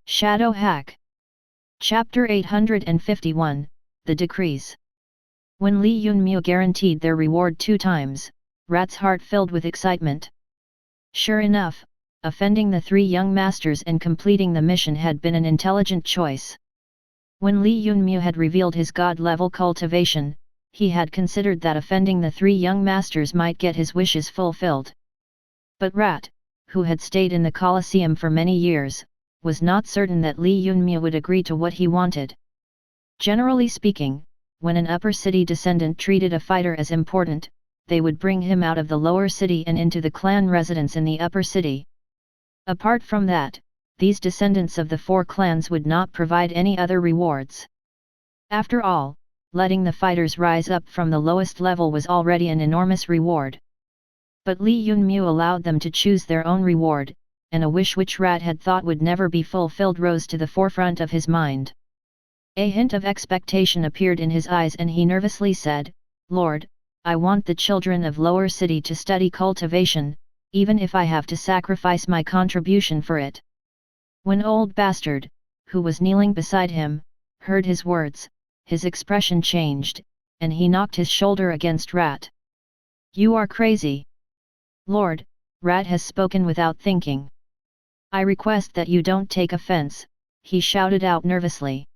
S.H.A.D.O.W. Chapter 851, The Decrees. When Li Yunmu guaranteed their reward 2 times, Rat's heart filled with excitement. Sure enough, offending the 3 young masters and completing the mission had been an intelligent choice. When Li Yunmu had revealed his god-level cultivation, he had considered that offending the 3 young masters might get his wishes fulfilled. But Rat, who had stayed in the Colosseum for many years, was not certain that Li Yunmu would agree to what he wanted. Generally speaking, when an upper city descendant treated a fighter as important, they would bring him out of the lower city and into the clan residence in the upper city. Apart from that, these descendants of the 4 clans would not provide any other rewards. After all, letting the fighters rise up from the lowest level was already an enormous reward. But Li Yunmu allowed them to choose their own reward, and a wish which Rat had thought would never be fulfilled rose to the forefront of his mind. A hint of expectation appeared in his eyes and he nervously said, "Lord, I want the children of Lower City to study cultivation, even if I have to sacrifice my contribution for it." When Old Bastard, who was kneeling beside him, heard his words, his expression changed, and he knocked his shoulder against Rat. "You are crazy. Lord, Rat has spoken without thinking. I request that you don't take offense," he shouted out nervously.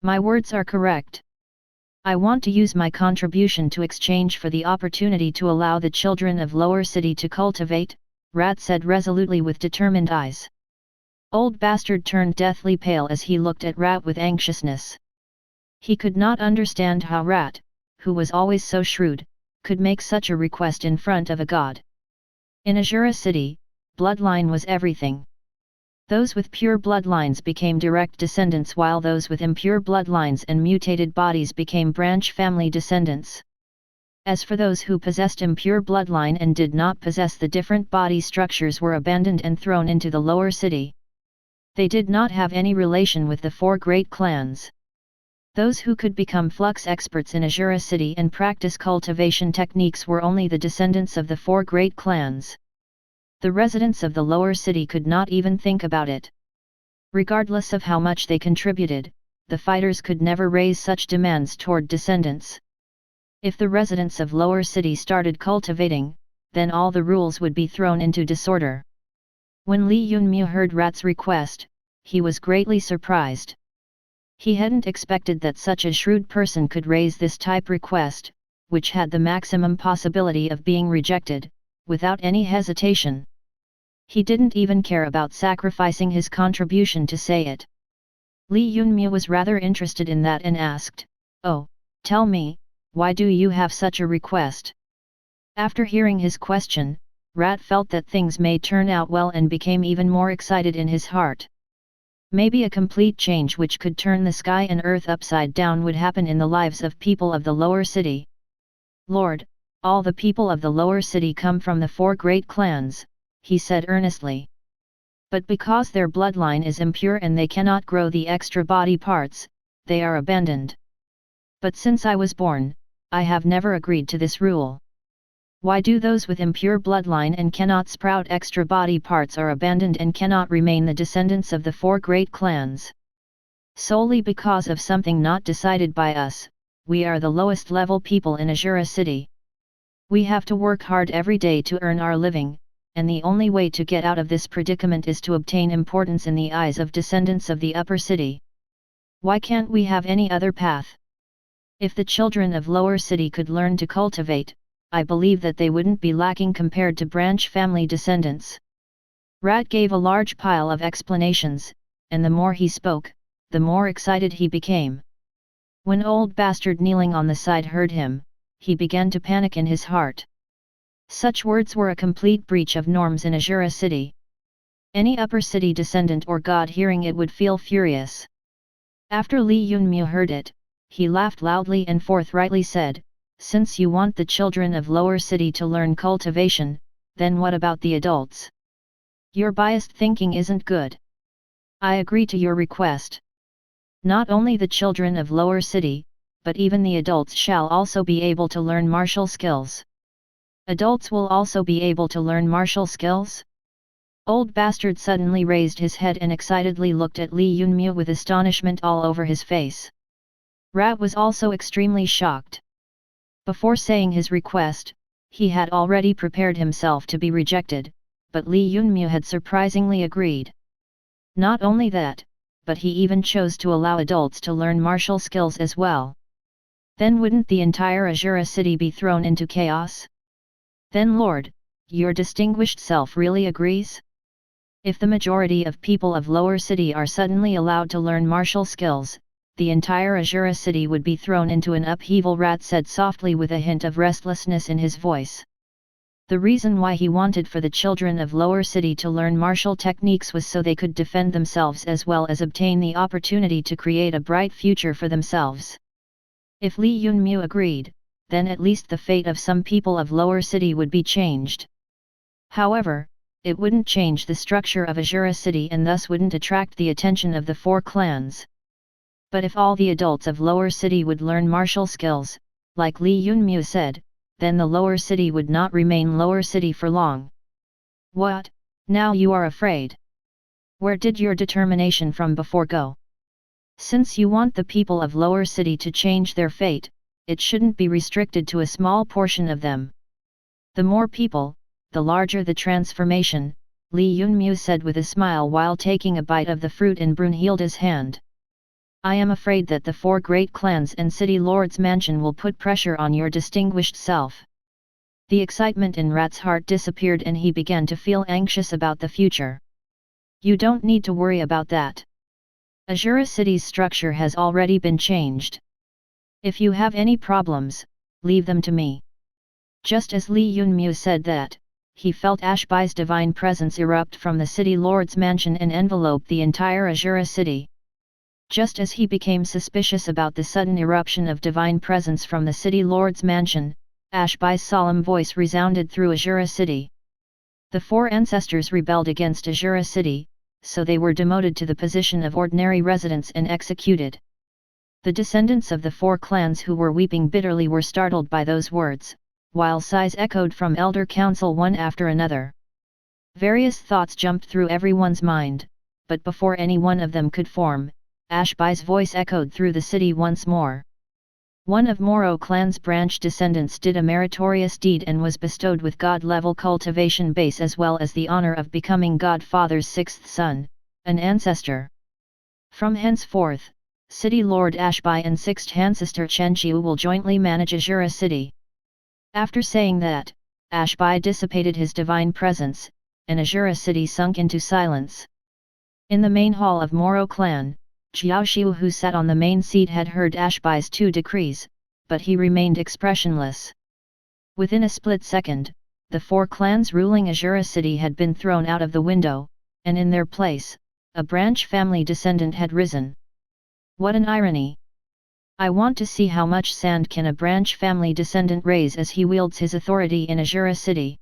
"My words are correct. I want to use my contribution to exchange for the opportunity to allow the children of Lower City to cultivate," Rat said resolutely with determined eyes. Old Bastard turned deathly pale as he looked at Rat with anxiousness. He could not understand how Rat, who was always so shrewd, could make such a request in front of a god. In Azura City, bloodline was everything. Those with pure bloodlines became direct descendants while those with impure bloodlines and mutated bodies became branch family descendants. As for those who possessed impure bloodline and did not possess the different body structures were abandoned and thrown into the lower city. They did not have any relation with the 4 great clans. Those who could become flux experts in Azura City and practice cultivation techniques were only the descendants of the 4 great clans. The residents of the lower city could not even think about it. Regardless of how much they contributed, the fighters could never raise such demands toward descendants. If the residents of lower city started cultivating, then all the rules would be thrown into disorder. When Li Yunmu heard Rat's request, he was greatly surprised. He hadn't expected that such a shrewd person could raise this type request, which had the maximum possibility of being rejected, without any hesitation. He didn't even care about sacrificing his contribution to say it. Li Yunmu was rather interested in that and asked, "Oh, tell me, why do you have such a request?" After hearing his question, Rat felt that things may turn out well and became even more excited in his heart. Maybe a complete change which could turn the sky and earth upside down would happen in the lives of people of the lower city. "Lord, all the people of the lower city come from the 4 great clans," he said earnestly. "But because their bloodline is impure and they cannot grow the extra body parts, they are abandoned. But since I was born, I have never agreed to this rule. Why do those with impure bloodline and cannot sprout extra body parts are abandoned and cannot remain the descendants of the 4 great clans? Solely because of something not decided by us, we are the lowest level people in Azura City. We have to work hard every day to earn our living, and the only way to get out of this predicament is to obtain importance in the eyes of descendants of the upper city. Why can't we have any other path? If the children of lower city could learn to cultivate, I believe that they wouldn't be lacking compared to branch family descendants." Rat gave a large pile of explanations, and the more he spoke, the more excited he became. When Old Bastard kneeling on the side heard him, he began to panic in his heart. Such words were a complete breach of norms in Azura City. Any upper city descendant or god hearing it would feel furious. After Li Yunmu heard it, he laughed loudly and forthrightly said, "Since you want the children of lower city to learn cultivation, then what about the adults? Your biased thinking isn't good. I agree to your request. Not only the children of lower city, but even the adults shall also be able to learn martial skills." "Adults will also be able to learn martial skills?" Old bastard suddenly raised his head and excitedly looked at Li Yunmu with astonishment all over his face. Rat was also extremely shocked. Before saying his request, he had already prepared himself to be rejected, but Li Yunmu had surprisingly agreed. Not only that, but he even chose to allow adults to learn martial skills as well. Then wouldn't the entire Azura city be thrown into chaos? Then Lord, your distinguished self really agrees? If the majority of people of lower city are suddenly allowed to learn martial skills, the entire Azura city would be thrown into an upheaval, Rat said softly with a hint of restlessness in his voice. The reason why he wanted for the children of lower city to learn martial techniques was so they could defend themselves as well as obtain the opportunity to create a bright future for themselves. If Li Yunmu agreed, then at least the fate of some people of lower city would be changed. However, it wouldn't change the structure of Azura city and thus wouldn't attract the attention of the four clans. But if all the adults of lower city would learn martial skills, like Li Yunmu said, then the lower city would not remain lower city for long. What, now you are afraid? Where did your determination from before go? Since you want the people of lower city to change their fate, it shouldn't be restricted to a small portion of them. The more people, the larger the transformation, Li Yunmu said with a smile while taking a bite of the fruit in Brunhilde's hand. I am afraid that the four great clans and city lord's mansion will put pressure on your distinguished self. The excitement in Rat's heart disappeared and he began to feel anxious about the future. You don't need to worry about that. Azura city's structure has already been changed. If you have any problems, leave them to me. Just as Li Yunmu said that, he felt H.A.C.K's divine presence erupt from the city lord's mansion and envelope the entire Azura city. Just as he became suspicious about the sudden eruption of divine presence from the city lord's mansion, H.A.C.K's solemn voice resounded through Azura city. The four ancestors rebelled against Azura city, so they were demoted to the position of ordinary residents and executed. The descendants of the four clans who were weeping bitterly were startled by those words, while sighs echoed from Elder Council one after another. Various thoughts jumped through everyone's mind, but before any one of them could form, H.A.C.K's voice echoed through the city once more. One of Moro clan's branch descendants did a meritorious deed and was bestowed with god-level cultivation base as well as the honor of becoming Godfather's sixth son, an ancestor. From henceforth, City Lord H.A.C.K and sixth ancestor Chen-Chiu will jointly manage Azura city. After saying that, H.A.C.K dissipated his divine presence, and Azura city sunk into silence. In the main hall of Moro clan, Xiaoxiu who sat on the main seat had heard H.A.C.K's two decrees, but he remained expressionless. Within a split second, the four clans ruling Azura city had been thrown out of the window, and in their place, a branch family descendant had risen. What an irony! I want to see how much sand can a branch family descendant raise as he wields his authority in Azura city.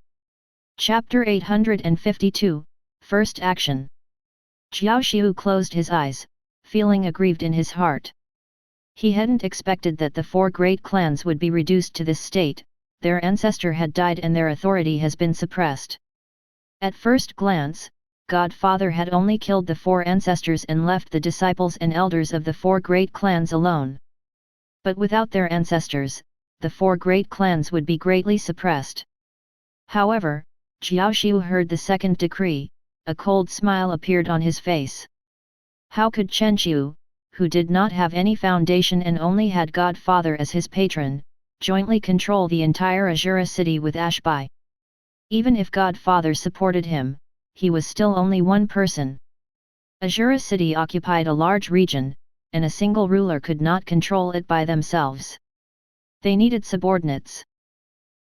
Chapter 852, First Action. Xiaoxiu closed his eyes, feeling aggrieved in his heart. He hadn't expected that the four great clans would be reduced to this state, their ancestor had died and their authority has been suppressed. At first glance, Godfather had only killed the four ancestors and left the disciples and elders of the four great clans alone. But without their ancestors, the four great clans would be greatly suppressed. However, Xiaoxiu heard the second decree, a cold smile appeared on his face. How could Chen-Chiu, who did not have any foundation and only had Godfather as his patron, jointly control the entire Azura city with H.A.C.K? Even if Godfather supported him, he was still only one person. Azura city occupied a large region, and a single ruler could not control it by themselves. They needed subordinates.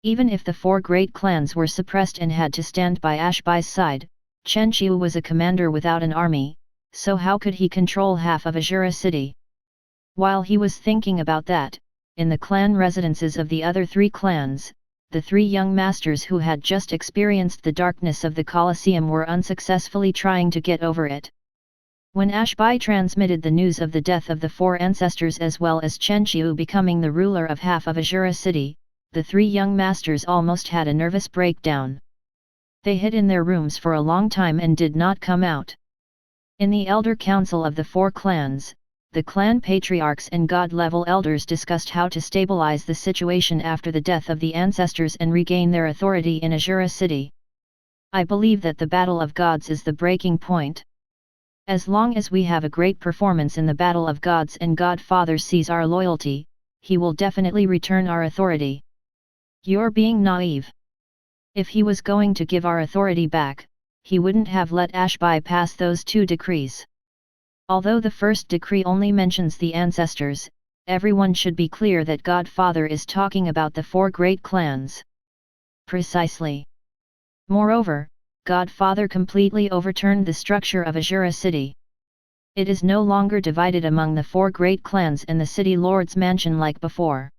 Even if the four great clans were suppressed and had to stand by H.A.C.K's side, Chen-Chiu was a commander without an army, so how could he control half of Azura city? While he was thinking about that, in the clan residences of the other three clans, the three young masters who had just experienced the darkness of the Colosseum were unsuccessfully trying to get over it. When H.A.C.K transmitted the news of the death of the four ancestors as well as Chen-Chiu becoming the ruler of half of Azura city, the three young masters almost had a nervous breakdown. They hid in their rooms for a long time and did not come out. In the Elder Council of the 4 clans, the clan patriarchs and god-level elders discussed how to stabilize the situation after the death of the ancestors and regain their authority in Azura city. I believe that the Battle of Gods is the breaking point. As long as we have a great performance in the Battle of Gods and Godfather sees our loyalty, he will definitely return our authority. You're being naive. If he was going to give our authority back, he wouldn't have let Ashby pass those 2 decrees. Although the first decree only mentions the ancestors, everyone should be clear that Godfather is talking about the 4 great clans. Precisely. Moreover, Godfather completely overturned the structure of Azura city. It is no longer divided among the 4 great clans and the city lord's mansion like before.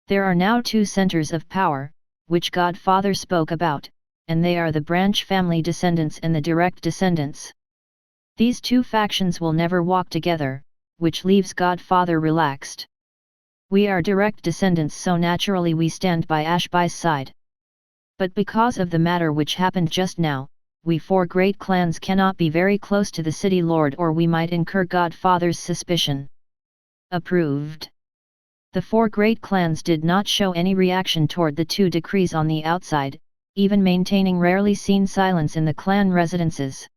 There are now 2 centers of power, which Godfather spoke about, and they are the branch family descendants and the direct descendants. These 2 factions will never walk together, which leaves Godfather relaxed. We are direct descendants, so naturally we stand by Ashby's side. But because of the matter which happened just now, we 4 great clans cannot be very close to the city lord or we might incur Godfather's suspicion. Approved. The 4 great clans did not show any reaction toward the 2 decrees on the outside, even maintaining rarely seen silence in the clan residences.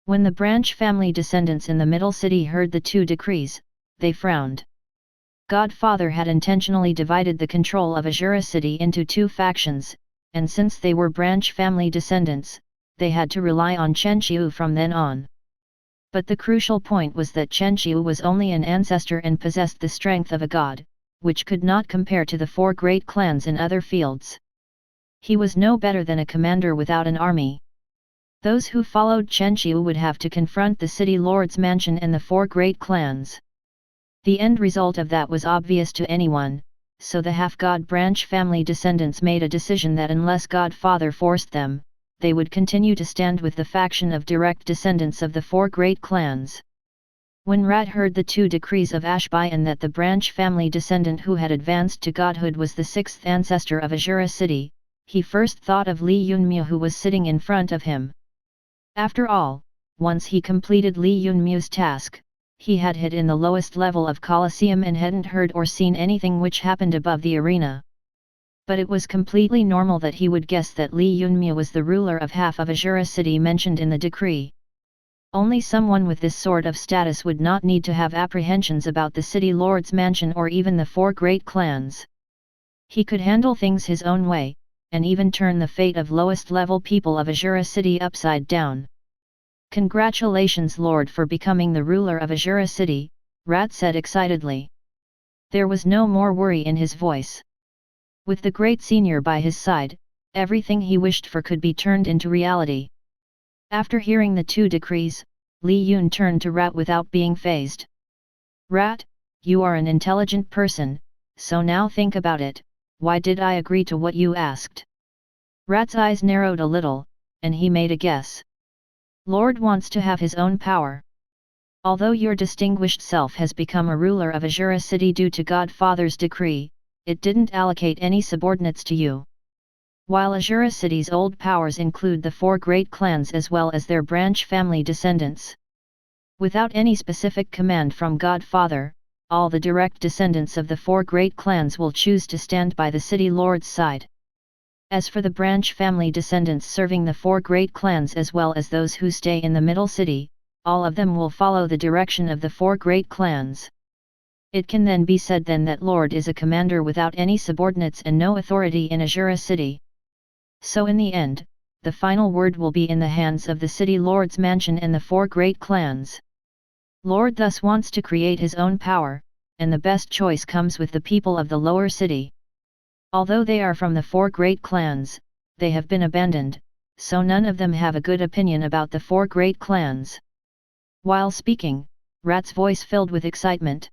When the branch family descendants in the middle city heard the 2 decrees, they frowned. Godfather had intentionally divided the control of Azura city into 2 factions, and since they were branch family descendants, they had to rely on Chen-Chiu from then on. But the crucial point was that Chen-Chiu was only an ancestor and possessed the strength of a god, which could not compare to the 4 great clans in other fields. He was no better than a commander without an army. Those who followed Chen-Chiu would have to confront the city lord's mansion and the 4 great clans. The end result of that was obvious to anyone, so the half-god branch family descendants made a decision that unless Godfather forced them, they would continue to stand with the faction of direct descendants of the 4 great clans. When Rat heard the 2 decrees of Ashby and that the branch family descendant who had advanced to godhood was the 6th ancestor of Azura city, he first thought of Li Yunmu who was sitting in front of him. After all, once he completed Li Yunmu's task, he had hit in the lowest level of Colosseum and hadn't heard or seen anything which happened above the arena. But it was completely normal that he would guess that Li Yunmu was the ruler of half of Azura city mentioned in the decree. Only someone with this sort of status would not need to have apprehensions about the city lord's mansion or even the 4 great clans. He could handle things his own way, and even turn the fate of lowest level people of Azura city upside down. Congratulations Lord for becoming the ruler of Azura city, Rat said excitedly. There was no more worry in his voice. With the great senior by his side, everything he wished for could be turned into reality. After hearing the 2 decrees, Li Yun turned to Rat without being fazed. Rat, you are an intelligent person, so now think about it, why did I agree to what you asked? Rat's eyes narrowed a little, and he made a guess. Lord wants to have his own power. Although your distinguished self has become a ruler of Azura city due to Godfather's decree, it didn't allocate any subordinates to you. While Azura city's old powers include the 4 great clans as well as their branch family descendants. Without any specific command from Godfather, all the direct descendants of the 4 great clans will choose to stand by the city lord's side. As for the branch family descendants serving the 4 great clans as well as those who stay in the middle city, all of them will follow the direction of the 4 great clans. It can then be said then that Lord is a commander without any subordinates and no authority in Azura city. So in the end, the final word will be in the hands of the city lord's mansion and the 4 great clans. Lord thus wants to create his own power, and the best choice comes with the people of the lower city. Although they are from the 4 great clans, they have been abandoned, so none of them have a good opinion about the 4 great clans. While speaking, Rat's voice filled with excitement.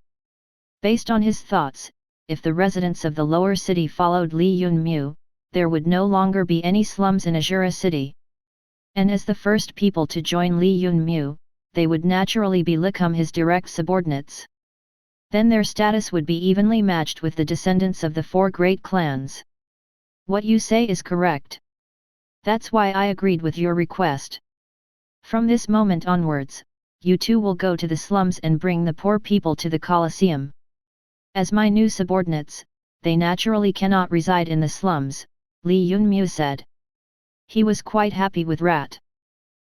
Based on his thoughts, if the residents of the lower city followed Li Yunmu, there would no longer be any slums in Azura city. And as the first people to join Li Yunmu, they would naturally become his direct subordinates. Then their status would be evenly matched with the descendants of the 4 great clans. What you say is correct. That's why I agreed with your request. From this moment onwards, you two will go to the slums and bring the poor people to the Colosseum. As my new subordinates, they naturally cannot reside in the slums, Li Yunmu said. He was quite happy with Rat.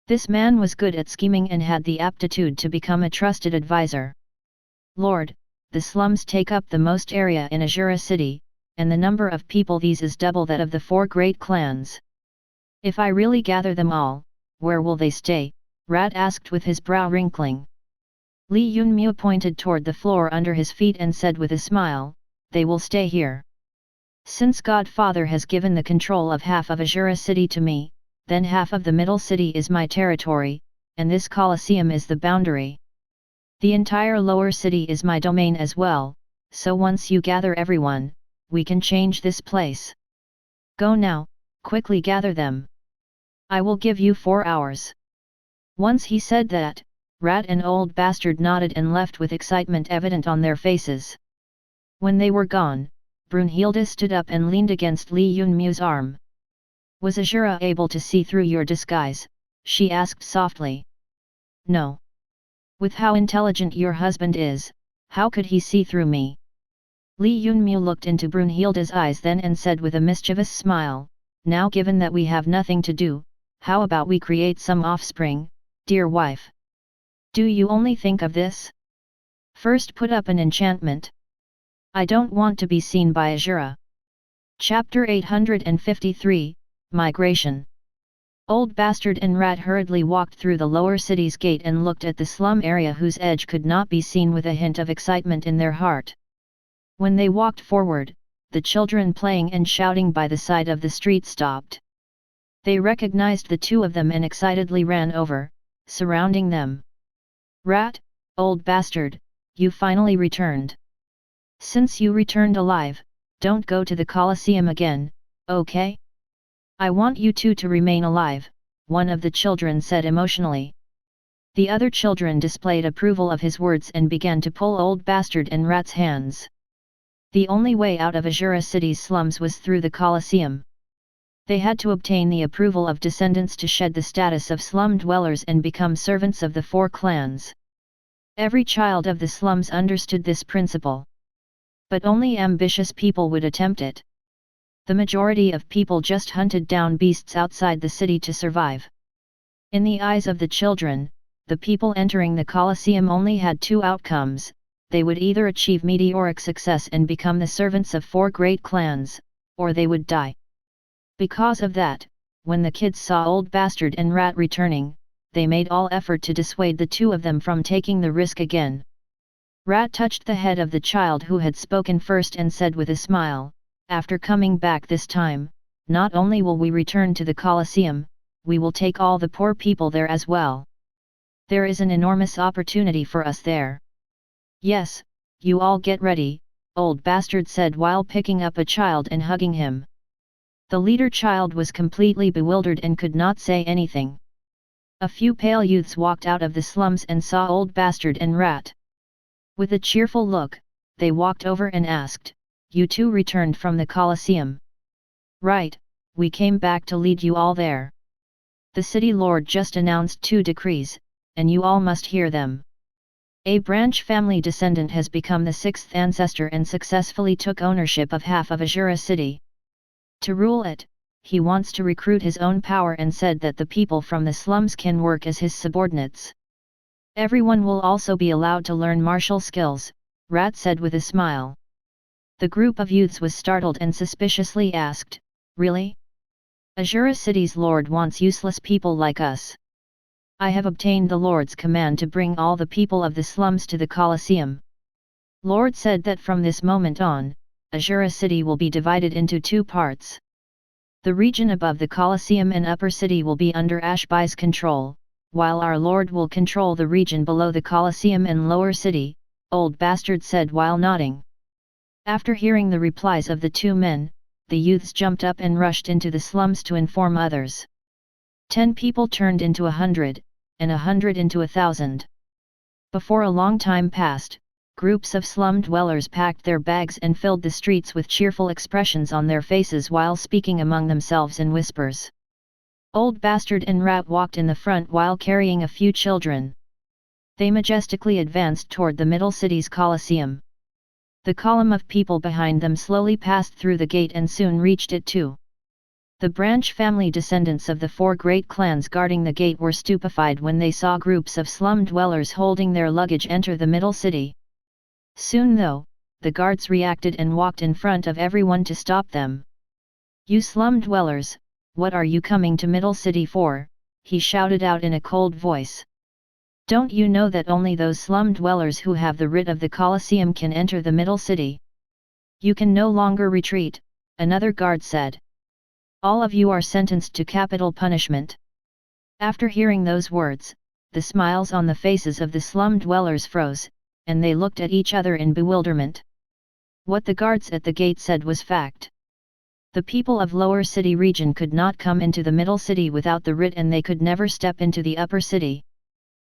This man was good at scheming and had the aptitude to become a trusted advisor. Lord, the slums take up the most area in Azura city, and the number of people these is double that of the 4 great clans. If I really gather them all, where will they stay? Rat asked with his brow wrinkling. Li Yunmu pointed toward the floor under his feet and said with a smile, they will stay here. Since Godfather has given the control of half of Azura city to me, then half of the middle city is my territory, and this Colosseum is the boundary. The entire lower city is my domain as well, so once you gather everyone, we can change this place. Go now, quickly gather them. I will give you 4 hours. Once he said that, Rat and Old Bastard nodded and left with excitement evident on their faces. When they were gone, Brunhilde stood up and leaned against Li Yunmu's arm. Was Azura able to see through your disguise? She asked softly. No. With how intelligent your husband is, how could he see through me? Li Yunmu looked into Brunhilde's eyes then and said with a mischievous smile, now given that we have nothing to do, how about we create some offspring, dear wife? Do you only think of this? First put up an enchantment. I don't want to be seen by Azura. Chapter 853, Migration. Old Bastard and Rat hurriedly walked through the lower city's gate and looked at the slum area whose edge could not be seen with a hint of excitement in their heart. When they walked forward, the children playing and shouting by the side of the street stopped. They recognized the two of them and excitedly ran over, surrounding them. Rat, Old Bastard, you finally returned. Since you returned alive, don't go to the Colosseum again, okay? I want you two to remain alive, one of the children said emotionally. The other children displayed approval of his words and began to pull Old Bastard and Rat's hands. The only way out of Azura city's slums was through the Colosseum. They had to obtain the approval of descendants to shed the status of slum dwellers and become servants of the 4 clans. Every child of the slums understood this principle. But only ambitious people would attempt it. The majority of people just hunted down beasts outside the city to survive. In the eyes of the children, the people entering the Colosseum only had 2 outcomes: they would either achieve meteoric success and become the servants of 4 great clans, or they would die. Because of that, when the kids saw Old Bastard and Rat returning, they made all effort to dissuade the two of them from taking the risk again. Rat touched the head of the child who had spoken first and said with a smile, after coming back this time, not only will we return to the Colosseum, we will take all the poor people there as well. There is an enormous opportunity for us there. Yes, you all get ready, Old Bastard said while picking up a child and hugging him. The leader child was completely bewildered and could not say anything. A few pale youths walked out of the slums and saw Old Bastard and Rat. With a cheerful look, they walked over and asked, "You two returned from the Colosseum?" "Right, we came back to lead you all there. The city lord just announced 2 decrees, and you all must hear them. A branch family descendant has become the 6th ancestor and successfully took ownership of half of Azura city. To rule it, he wants to recruit his own power and said that the people from the slums can work as his subordinates. Everyone will also be allowed to learn martial skills," Rat said with a smile. The group of youths was startled and suspiciously asked, "Really? Azura city's lord wants useless people like us. I have obtained the lord's command to bring all the people of the slums to the Colosseum." Lord said that from this moment on, Azura city will be divided into 2 parts. The region above the Colosseum and upper city will be under H.A.C.K's control, while our lord will control the region below the Colosseum and lower city, Old Bastard said while nodding. After hearing the replies of the 2 men, the youths jumped up and rushed into the slums to inform others. 10 people turned into 100, and 100 into 1,000. Before a long time passed, groups of slum dwellers packed their bags and filled the streets with cheerful expressions on their faces while speaking among themselves in whispers. Old Bastard and Rat walked in the front while carrying a few children. They majestically advanced toward the middle city's Colosseum. The column of people behind them slowly passed through the gate and soon reached it too. The branch family descendants of the 4 great clans guarding the gate were stupefied when they saw groups of slum dwellers holding their luggage enter the middle city. Soon though, the guards reacted and walked in front of everyone to stop them. "You slum dwellers, what are you coming to Middle City for?" he shouted out in a cold voice. "Don't you know that only those slum dwellers who have the writ of the Colosseum can enter the Middle City? You can no longer retreat," another guard said. "All of you are sentenced to capital punishment." After hearing those words, the smiles on the faces of the slum dwellers froze, and they looked at each other in bewilderment. What the guards at the gate said was fact. The people of Lower City region could not come into the Middle City without the writ, and they could never step into the Upper City.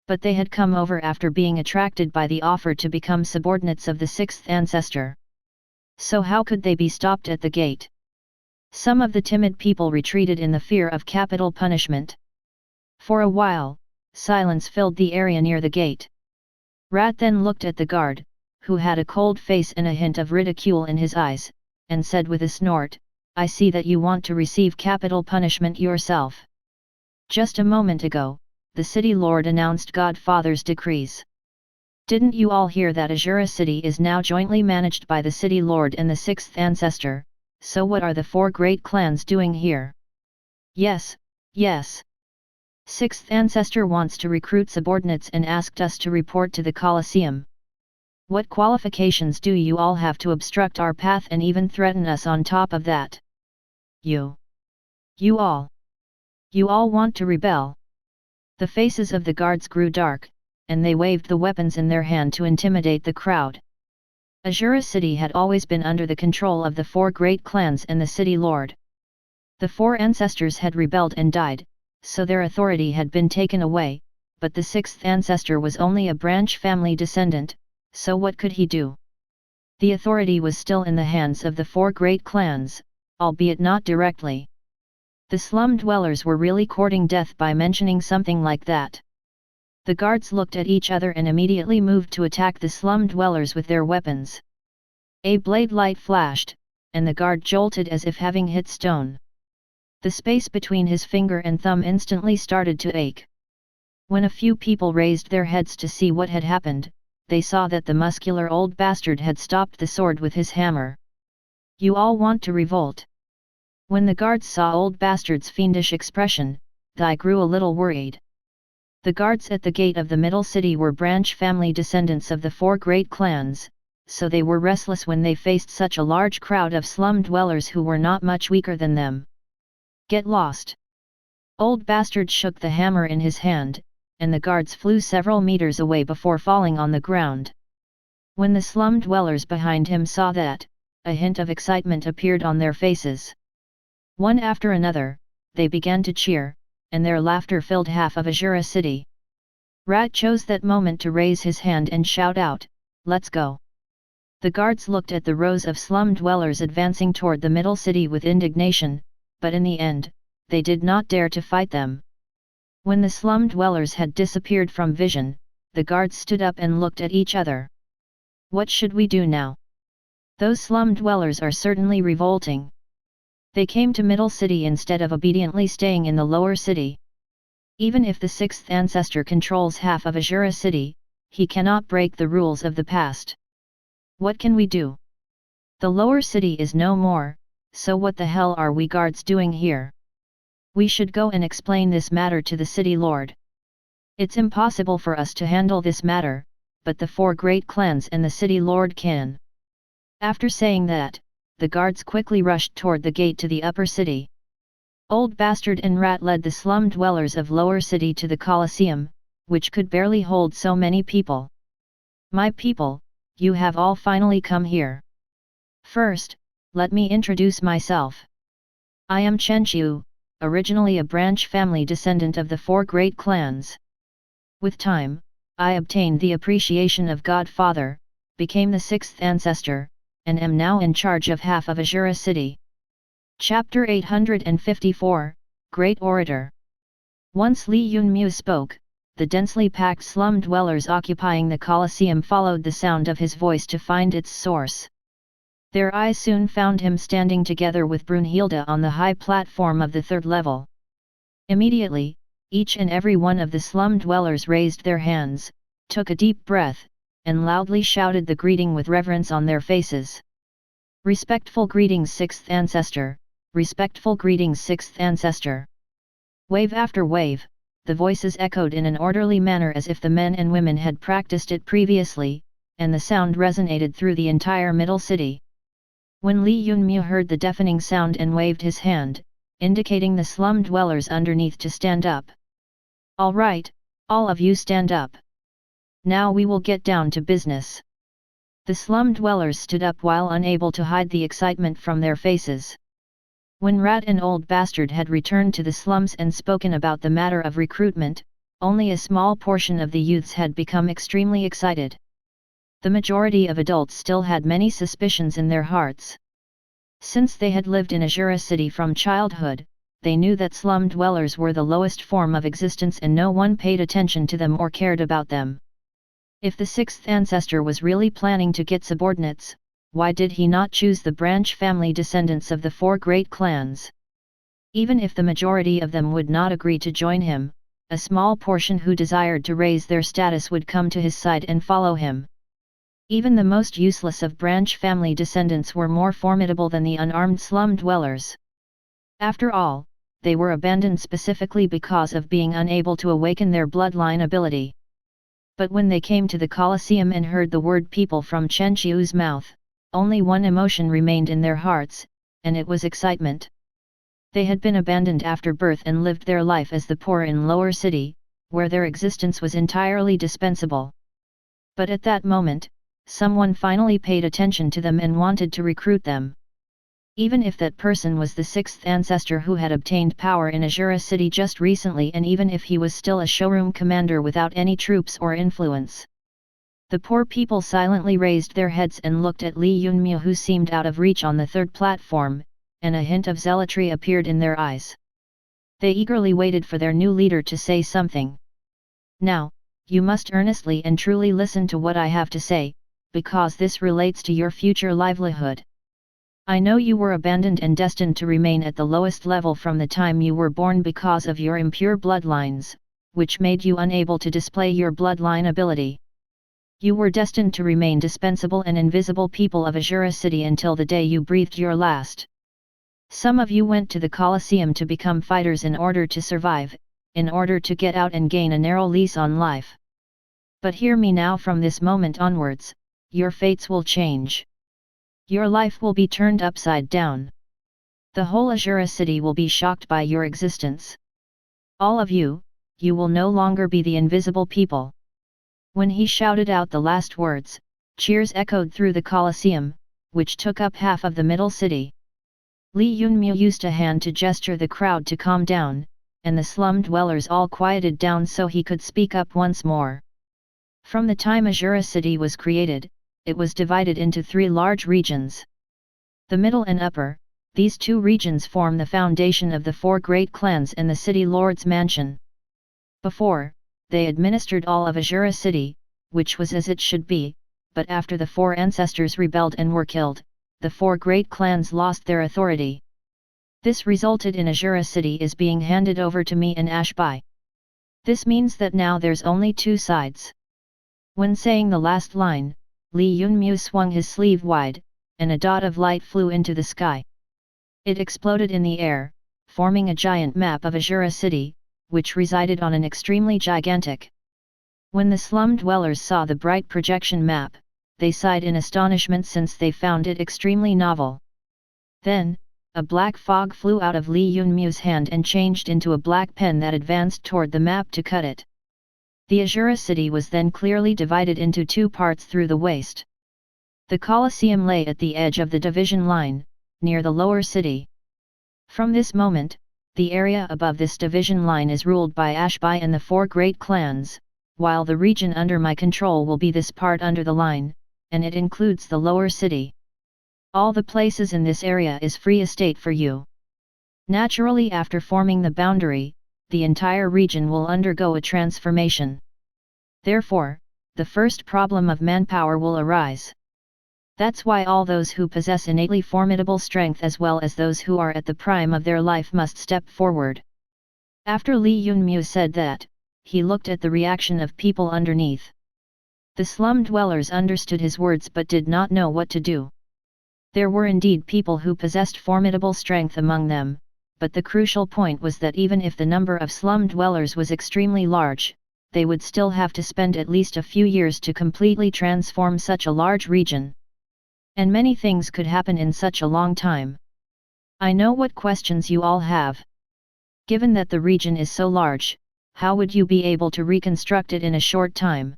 But they had come over after being attracted by the offer to become subordinates of the 6th ancestor. So how could they be stopped at the gate? Some of the timid people retreated in the fear of capital punishment. For a while, silence filled the area near the gate. Rat then looked at the guard, who had a cold face and a hint of ridicule in his eyes, and said with a snort, "I see that you want to receive capital punishment yourself. Just a moment ago, the city lord announced Godfather's decrees. Didn't you all hear that Azura city is now jointly managed by the city lord and the 6th ancestor, so what are the 4 great clans doing here?" "Yes, yes. 6th ancestor wants to recruit subordinates and asked us to report to the Colosseum. What qualifications do you all have to obstruct our path and even threaten us on top of that? You all want to rebel." The faces of the guards grew dark, and they waved the weapons in their hand to intimidate the crowd. Azura city had always been under the control of the 4 great clans and the city lord. The 4 ancestors had rebelled and died, so their authority had been taken away, but the 6th ancestor was only a branch family descendant, so what could he do? The authority was still in the hands of the 4 great clans, albeit not directly. The slum dwellers were really courting death by mentioning something like that. The guards looked at each other and immediately moved to attack the slum dwellers with their weapons. A blade light flashed, and the guard jolted as if having hit stone. The space between his finger and thumb instantly started to ache. When a few people raised their heads to see what had happened, they saw that the muscular old bastard had stopped the sword with his hammer. "You all want to revolt?" When the guards saw old bastard's fiendish expression, they grew a little worried. The guards at the gate of the middle city were branch family descendants of the 4 great clans, so they were restless when they faced such a large crowd of slum dwellers who were not much weaker than them. "Get lost!" Old bastard shook the hammer in his hand, and the guards flew several meters away before falling on the ground. When the slum dwellers behind him saw that, a hint of excitement appeared on their faces. One after another, they began to cheer, and their laughter filled half of Azura city. Rat chose that moment to raise his hand and shout out, "Let's go!" The guards looked at the rows of slum dwellers advancing toward the middle city with indignation, but in the end, they did not dare to fight them. When the slum dwellers had disappeared from vision, the guards stood up and looked at each other. "What should we do now? Those slum dwellers are certainly revolting. They came to Middle City instead of obediently staying in the Lower City. Even if the 6th ancestor controls half of Azura City, he cannot break the rules of the past. What can we do? The Lower City is no more, so what the hell are we guards doing here? We should go and explain this matter to the city lord. It's impossible for us to handle this matter, but the 4 great clans and the city lord can." After saying that, the guards quickly rushed toward the gate to the upper city. Old Bastard and Rat led the slum dwellers of Lower City to the Colosseum, which could barely hold so many people. "My people, you have all finally come here. First, let me introduce myself. I am Chenqiu, originally a branch family descendant of the 4 great clans. With time, I obtained the appreciation of Godfather, became the 6th ancestor, and am now in charge of half of Azura City." Chapter 854, great orator. Once Li Yunmu spoke, the densely packed slum dwellers occupying the Colosseum followed the sound of his voice to find its source. Their eyes soon found him standing together with Brunhilde on the high platform of the third level. Immediately, each and every one of the slum dwellers raised their hands, took a deep breath, and loudly shouted the greeting with reverence on their faces. Respectful greetings, sixth ancestor! Respectful greetings, sixth ancestor! Wave after wave, the voices echoed in an orderly manner as if the men and women had practiced it previously, and the sound resonated through the entire middle city. When Li Yunmu heard the deafening sound and waved his hand, indicating the slum dwellers underneath to stand up. All right, all of you stand up. Now we will get down to business. The slum dwellers stood up while unable to hide the excitement from their faces. When Rat and Old Bastard had returned to the slums and spoken about the matter of recruitment, only a small portion of the youths had become extremely excited. The majority of adults still had many suspicions in their hearts. Since they had lived in Azura city from childhood, they knew that slum dwellers were the lowest form of existence and no one paid attention to them or cared about them. If the sixth ancestor was really planning to get subordinates, why did he not choose the branch family descendants of the four great clans? Even if the majority of them would not agree to join him, a small portion who desired to raise their status would come to his side and follow him. Even the most useless of branch family descendants were more formidable than the unarmed slum dwellers. After all, they were abandoned specifically because of being unable to awaken their bloodline ability. But when they came to the Colosseum and heard the word people from Chen Qiu's mouth, only one emotion remained in their hearts, and it was excitement. They had been abandoned after birth and lived their life as the poor in lower city, where their existence was entirely dispensable. But at that moment, someone finally paid attention to them and wanted to recruit them. Even if that person was the sixth ancestor who had obtained power in Azura city just recently, and even if he was still a showroom commander without any troops or influence. The poor people silently raised their heads and looked at Li Yunmu, who seemed out of reach on the third platform, and a hint of zealotry appeared in their eyes. They eagerly waited for their new leader to say something. Now, you must earnestly and truly listen to what I have to say, because this relates to your future livelihood. I know you were abandoned and destined to remain at the lowest level from the time you were born because of your impure bloodlines, which made you unable to display your bloodline ability. You were destined to remain dispensable and invisible people of Azura city until the day you breathed your last. Some of you went to the Colosseum to become fighters in order to survive, in order to get out and gain a narrow lease on life. But hear me now, from this moment onwards, your fates will change. Your life will be turned upside down. The whole Azura city will be shocked by your existence. All of you, you will no longer be the invisible people. When he shouted out the last words, cheers echoed through the Colosseum, which took up half of the middle city. Li Yunmu used a hand to gesture the crowd to calm down, and the slum dwellers all quieted down so he could speak up once more. From the time Azura city was created, it was divided into three large regions. The middle and upper, these two regions form the foundation of the four great clans and the city lord's mansion. Before, they administered all of Azura city, which was as it should be, but after the four ancestors rebelled and were killed, the four great clans lost their authority. This resulted in Azura city is being handed over to me and Ashbai. This means that now there's only two sides. When saying the last line, Li Yunmu swung his sleeve wide, and a dot of light flew into the sky. It exploded in the air, forming a giant map of Azura city, which resided on an extremely gigantic. When the slum dwellers saw the bright projection map, they sighed in astonishment since they found it extremely novel. Then, a black fog flew out of Li Yunmu's hand and changed into a black pen that advanced toward the map to cut it. The Azura city was then clearly divided into two parts through the waste. The Colosseum lay at the edge of the division line, near the lower city. From this moment, the area above this division line is ruled by Ashbai and the four great clans, while the region under my control will be this part under the line, and it includes the lower city. All the places in this area is free estate for you. Naturally, after forming the boundary, the entire region will undergo a transformation. Therefore, the first problem of manpower will arise. That's why all those who possess innately formidable strength as well as those who are at the prime of their life must step forward. After Li Yunmu said that, he looked at the reaction of people underneath. The slum dwellers understood his words but did not know what to do. There were indeed people who possessed formidable strength among them, but the crucial point was that even if the number of slum dwellers was extremely large, they would still have to spend at least a few years to completely transform such a large region. And many things could happen in such a long time. I know what questions you all have. Given that the region is so large, how would you be able to reconstruct it in a short time?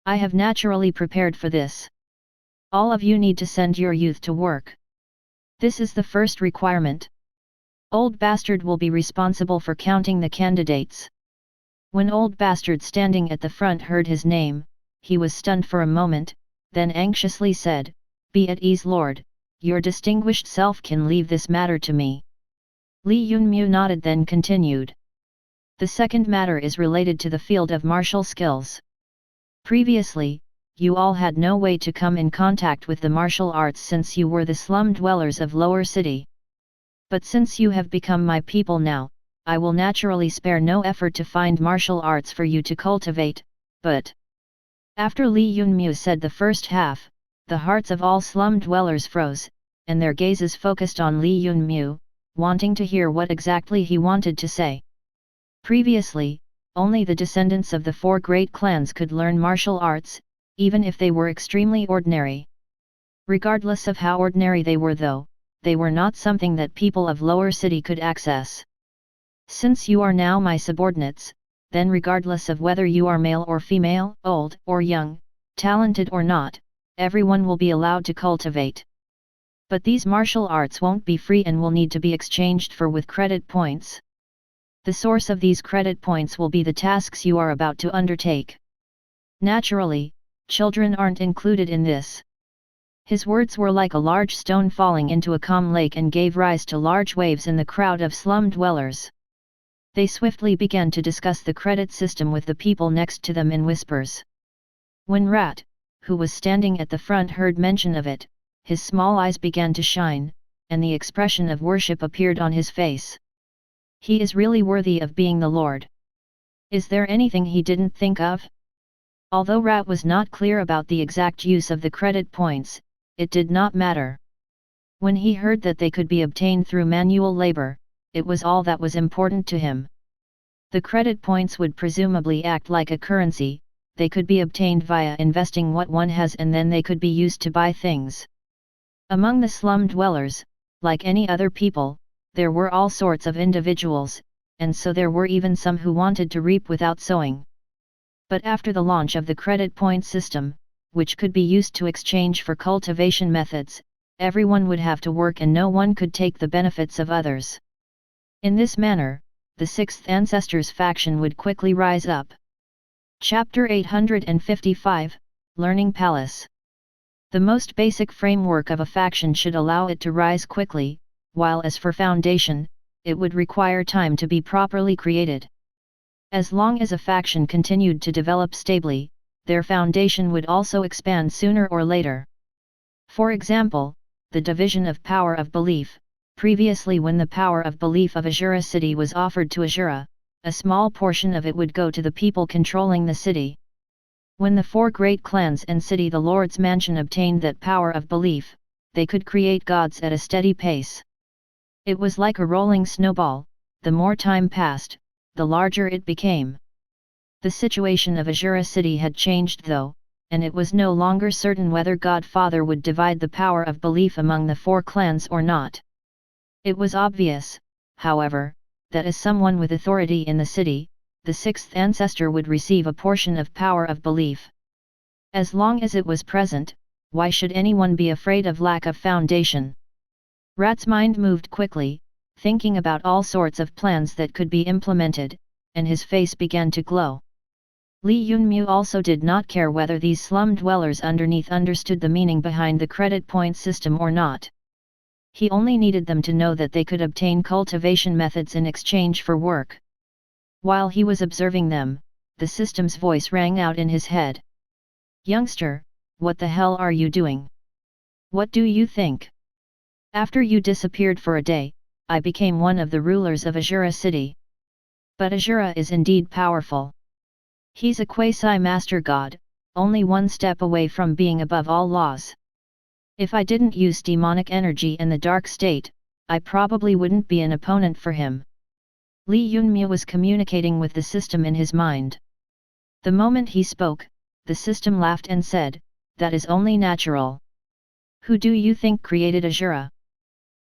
I have naturally prepared for this. All of you need to send your youth to work. This is the first requirement. Old Bastard will be responsible for counting the candidates. When Old Bastard standing at the front heard his name, he was stunned for a moment, then anxiously said, "Be at ease, Lord, your distinguished self can leave this matter to me." Li Yunmu nodded, then continued. The second matter is related to the field of martial skills. Previously, you all had no way to come in contact with the martial arts since you were the slum dwellers of Lower City. But since you have become my people now, I will naturally spare no effort to find martial arts for you to cultivate, but... After Li Yunmu said the first half, the hearts of all slum dwellers froze, and their gazes focused on Li Yunmu, wanting to hear what exactly he wanted to say. Previously, only the descendants of the four great clans could learn martial arts, even if they were extremely ordinary. Regardless of how ordinary they were though, they were not something that people of Lower City could access. Since you are now my subordinates, then regardless of whether you are male or female, old or young, talented or not, everyone will be allowed to cultivate. But these martial arts won't be free and will need to be exchanged for with credit points. The source of these credit points will be the tasks you are about to undertake. Naturally, children aren't included in this. His words were like a large stone falling into a calm lake and gave rise to large waves in the crowd of slum dwellers. They swiftly began to discuss the credit system with the people next to them in whispers. When Rat, who was standing at the front, heard mention of it, his small eyes began to shine, and the expression of worship appeared on his face. He is really worthy of being the Lord. Is there anything he didn't think of? Although Rat was not clear about the exact use of the credit points, it did not matter. When he heard that they could be obtained through manual labor, it was all that was important to him. The credit points would presumably act like a currency, they could be obtained via investing what one has and then they could be used to buy things. Among the slum dwellers, like any other people, there were all sorts of individuals, and so there were even some who wanted to reap without sowing. But after the launch of the credit point system, which could be used to exchange for cultivation methods, everyone would have to work and no one could take the benefits of others. In this manner, the Sixth Ancestors faction would quickly rise up. Chapter 855, Learning Palace. The most basic framework of a faction should allow it to rise quickly, while as for foundation, it would require time to be properly created. As long as a faction continued to develop stably, their foundation would also expand sooner or later. For example, the division of power of belief. Previously, when the power of belief of Azura city was offered to Azura, a small portion of it would go to the people controlling the city. When the four great clans and city the Lord's mansion obtained that power of belief, they could create gods at a steady pace. It was like a rolling snowball, the more time passed, the larger it became. The situation of Azura city had changed though, and it was no longer certain whether Godfather would divide the power of belief among the four clans or not. It was obvious, however, that as someone with authority in the city, the sixth ancestor would receive a portion of power of belief. As long as it was present, why should anyone be afraid of lack of foundation? Rat's mind moved quickly, thinking about all sorts of plans that could be implemented, and his face began to glow. Li Yunmu also did not care whether these slum dwellers underneath understood the meaning behind the credit point system or not. He only needed them to know that they could obtain cultivation methods in exchange for work. While he was observing them, the system's voice rang out in his head. "Youngster, what the hell are you doing? What do you think? After you disappeared for a day, I became one of the rulers of Azura city. But Azura is indeed powerful. He's a quasi-master god, only one step away from being above all laws. If I didn't use demonic energy in the dark state, I probably wouldn't be an opponent for him." Li Yunmyu was communicating with the system in his mind. The moment he spoke, the system laughed and said, "That is only natural. Who do you think created Azura?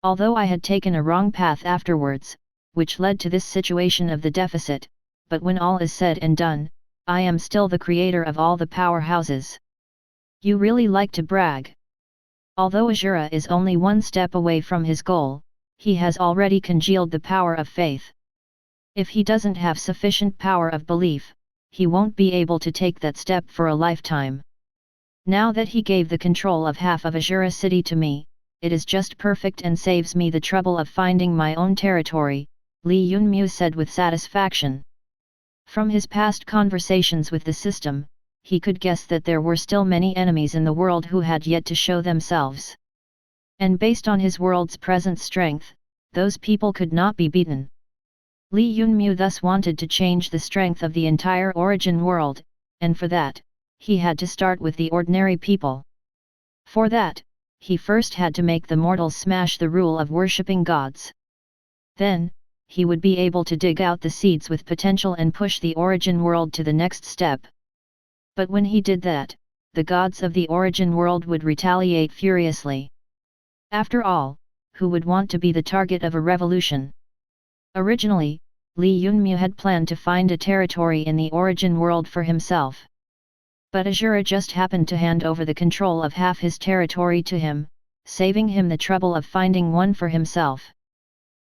Although I had taken a wrong path afterwards, which led to this situation of the deficit, but when all is said and done, I am still the creator of all the powerhouses. You really like to brag. Although Azura is only one step away from his goal, he has already congealed the power of faith. If he doesn't have sufficient power of belief, he won't be able to take that step for a lifetime. Now that he gave the control of half of Azura city to me, it is just perfect and saves me the trouble of finding my own territory," Li Yunmyu said with satisfaction. From his past conversations with the system, he could guess that there were still many enemies in the world who had yet to show themselves. And based on his world's present strength, those people could not be beaten. Li Yunmyu thus wanted to change the strength of the entire origin world, and for that, he had to start with the ordinary people. For that, he first had to make the mortals smash the rule of worshipping gods. Then, he would be able to dig out the seeds with potential and push the origin world to the next step. But when he did that, the gods of the origin world would retaliate furiously. After all, who would want to be the target of a revolution? Originally, Li Yunmyu had planned to find a territory in the origin world for himself. But Azura just happened to hand over the control of half his territory to him, saving him the trouble of finding one for himself.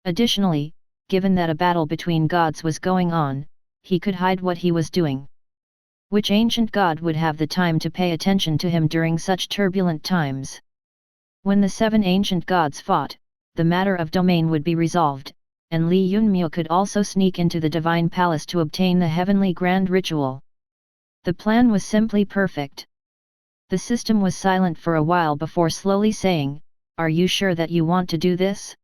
Additionally, given that a battle between gods was going on, he could hide what he was doing. Which ancient god would have the time to pay attention to him during such turbulent times? When the 7 ancient gods fought, the matter of domain would be resolved, and Li Yunmyu could also sneak into the divine palace to obtain the heavenly grand ritual. The plan was simply perfect. The system was silent for a while before slowly saying, "Are you sure that you want to do this?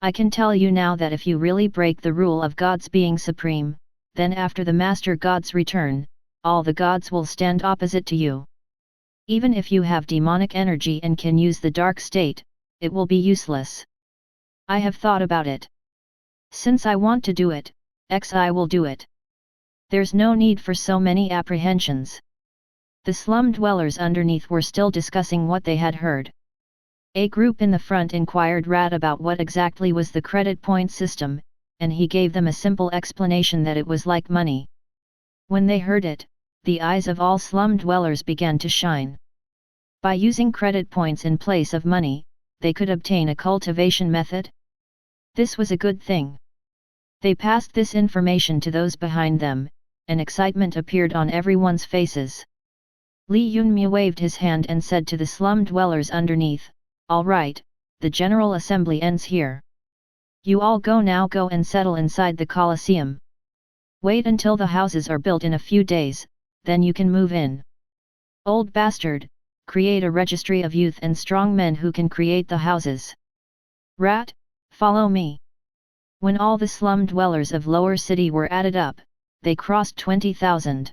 I can tell you now that if you really break the rule of gods being supreme, then after the master gods return, all the gods will stand opposite to you. Even if you have demonic energy and can use the dark state, it will be useless. I have thought about it. Since I want to do it, I will do it. There's no need for so many apprehensions." The slum dwellers underneath were still discussing what they had heard. A group in the front inquired Rat about what exactly was the credit point system, and he gave them a simple explanation that it was like money. When they heard it, the eyes of all slum dwellers began to shine. By using credit points in place of money, they could obtain a cultivation method. This was a good thing. They passed this information to those behind them, and excitement appeared on everyone's faces. Li Yunmyu waved his hand and said to the slum dwellers underneath, "All right, the General Assembly ends here. You all go and settle inside the Colosseum. Wait until the houses are built in a few days, then you can move in. Old bastard, create a registry of youth and strong men who can create the houses. Rat, follow me." When all the slum dwellers of Lower City were added up, they crossed 20,000.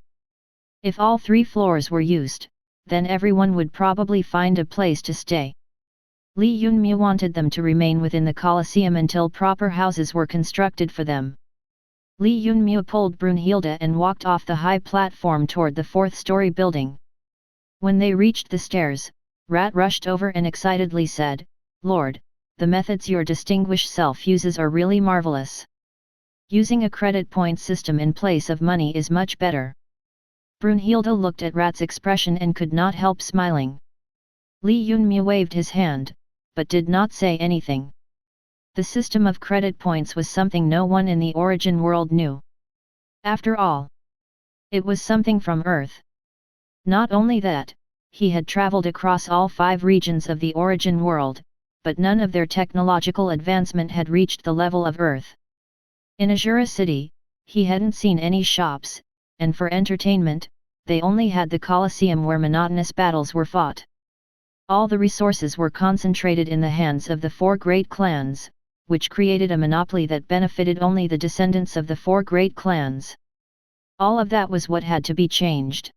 If all 3 floors were used, then everyone would probably find a place to stay. Li Yunmyu wanted them to remain within the Colosseum until proper houses were constructed for them. Li Yunmyu pulled Brunhilde and walked off the high platform toward the 4th-story building. When they reached the stairs, Rat rushed over and excitedly said, "Lord, the methods your distinguished self uses are really marvelous. Using a credit point system in place of money is much better." Brunhilde looked at Rat's expression and could not help smiling. Li Yunmyu waved his hand, but did not say anything. The system of credit points was something no one in the origin world knew. After all, it was something from Earth. Not only that, he had traveled across all 5 regions of the origin world, but none of their technological advancement had reached the level of Earth. In Azura City, he hadn't seen any shops, and for entertainment, they only had the Colosseum where monotonous battles were fought. All the resources were concentrated in the hands of the 4 great clans, which created a monopoly that benefited only the descendants of the 4 great clans. All of that was what had to be changed.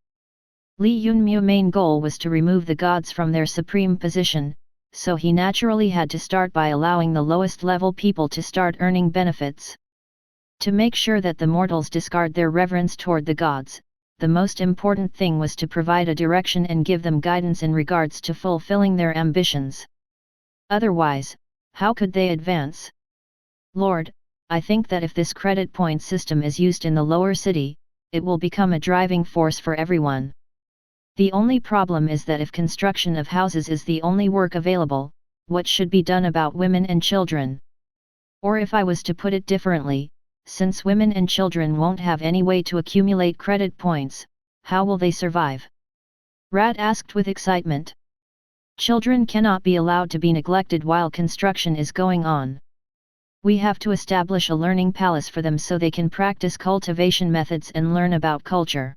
Li Yunmu's main goal was to remove the gods from their supreme position, so he naturally had to start by allowing the lowest level people to start earning benefits. To make sure that the mortals discard their reverence toward the gods, the most important thing was to provide a direction and give them guidance in regards to fulfilling their ambitions. Otherwise, how could they advance? Lord, I think that if this credit point system is used in the lower city, it will become a driving force for everyone. The only problem is that if construction of houses is the only work available, what should be done about women and children? Or if I was to put it differently, since women and children won't have any way to accumulate credit points, how will they survive? Rat asked with excitement. Children cannot be allowed to be neglected while construction is going on. We have to establish a learning palace for them so they can practice cultivation methods and learn about culture.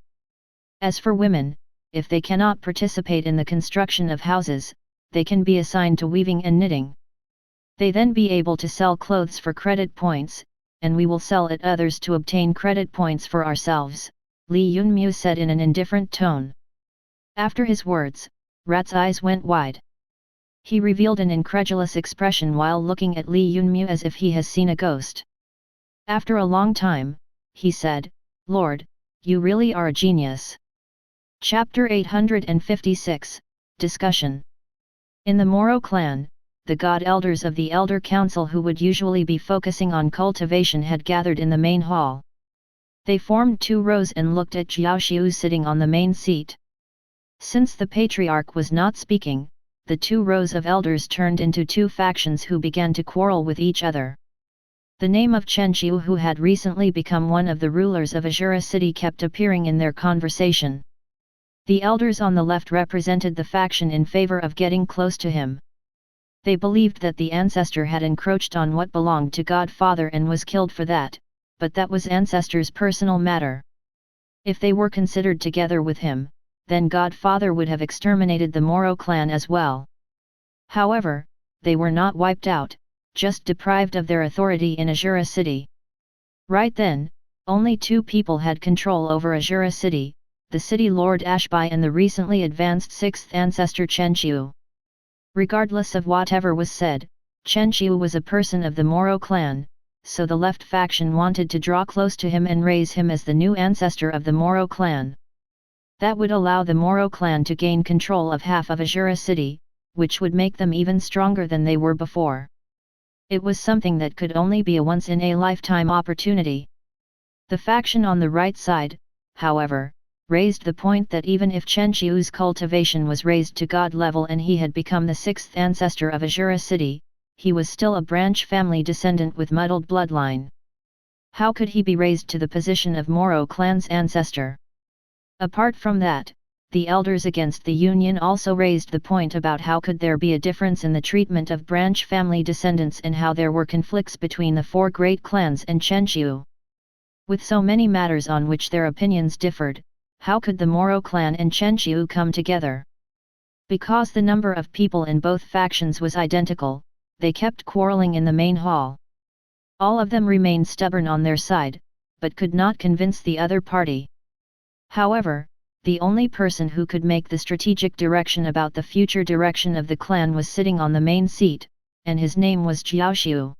As for women, if they cannot participate in the construction of houses, they can be assigned to weaving and knitting. They then be able to sell clothes for credit points, and we will sell at others to obtain credit points for ourselves, Li Yunmu said in an indifferent tone. After his words, Rat's eyes went wide. He revealed an incredulous expression while looking at Li Yunmu as if he has seen a ghost. After a long time, he said, Lord, you really are a genius. Chapter 856, Discussion. In the Moro clan, the god elders of the Elder Council who would usually be focusing on cultivation had gathered in the main hall. They formed 2 rows and looked at Jiaoxiu sitting on the main seat. Since the Patriarch was not speaking, the 2 rows of elders turned into 2 factions who began to quarrel with each other. The name of Chenxiu, who had recently become one of the rulers of Azura City, kept appearing in their conversation. The elders on the left represented the faction in favor of getting close to him. They believed that the ancestor had encroached on what belonged to Godfather and was killed for that, but that was ancestor's personal matter. If they were considered together with him, then Godfather would have exterminated the Moro clan as well. However, they were not wiped out, just deprived of their authority in Azura City. Right then, only 2 people had control over Azura City, the city lord Ashbai and the recently advanced 6th ancestor Chenxiu. Regardless of whatever was said, Chenxiu was a person of the Moro clan, so the left faction wanted to draw close to him and raise him as the new ancestor of the Moro clan. That would allow the Moro clan to gain control of half of Azura City, which would make them even stronger than they were before. It was something that could only be a once-in-a-lifetime opportunity. The faction on the right side, however, raised the point that even if Chenxiu's cultivation was raised to god level and he had become the 6th ancestor of Azura City, he was still a branch family descendant with muddled bloodline. How could he be raised to the position of Moro clan's ancestor? Apart from that, the elders against the union also raised the point about how could there be a difference in the treatment of branch family descendants and how there were conflicts between the 4 great clans and Chenxiu. With so many matters on which their opinions differed, how could the Moro clan and Chenxiu come together? Because the number of people in both factions was identical, they kept quarreling in the main hall. All of them remained stubborn on their side, but could not convince the other party. However, the only person who could make the strategic direction about the future direction of the clan was sitting on the main seat, and his name was Jiaoxiu.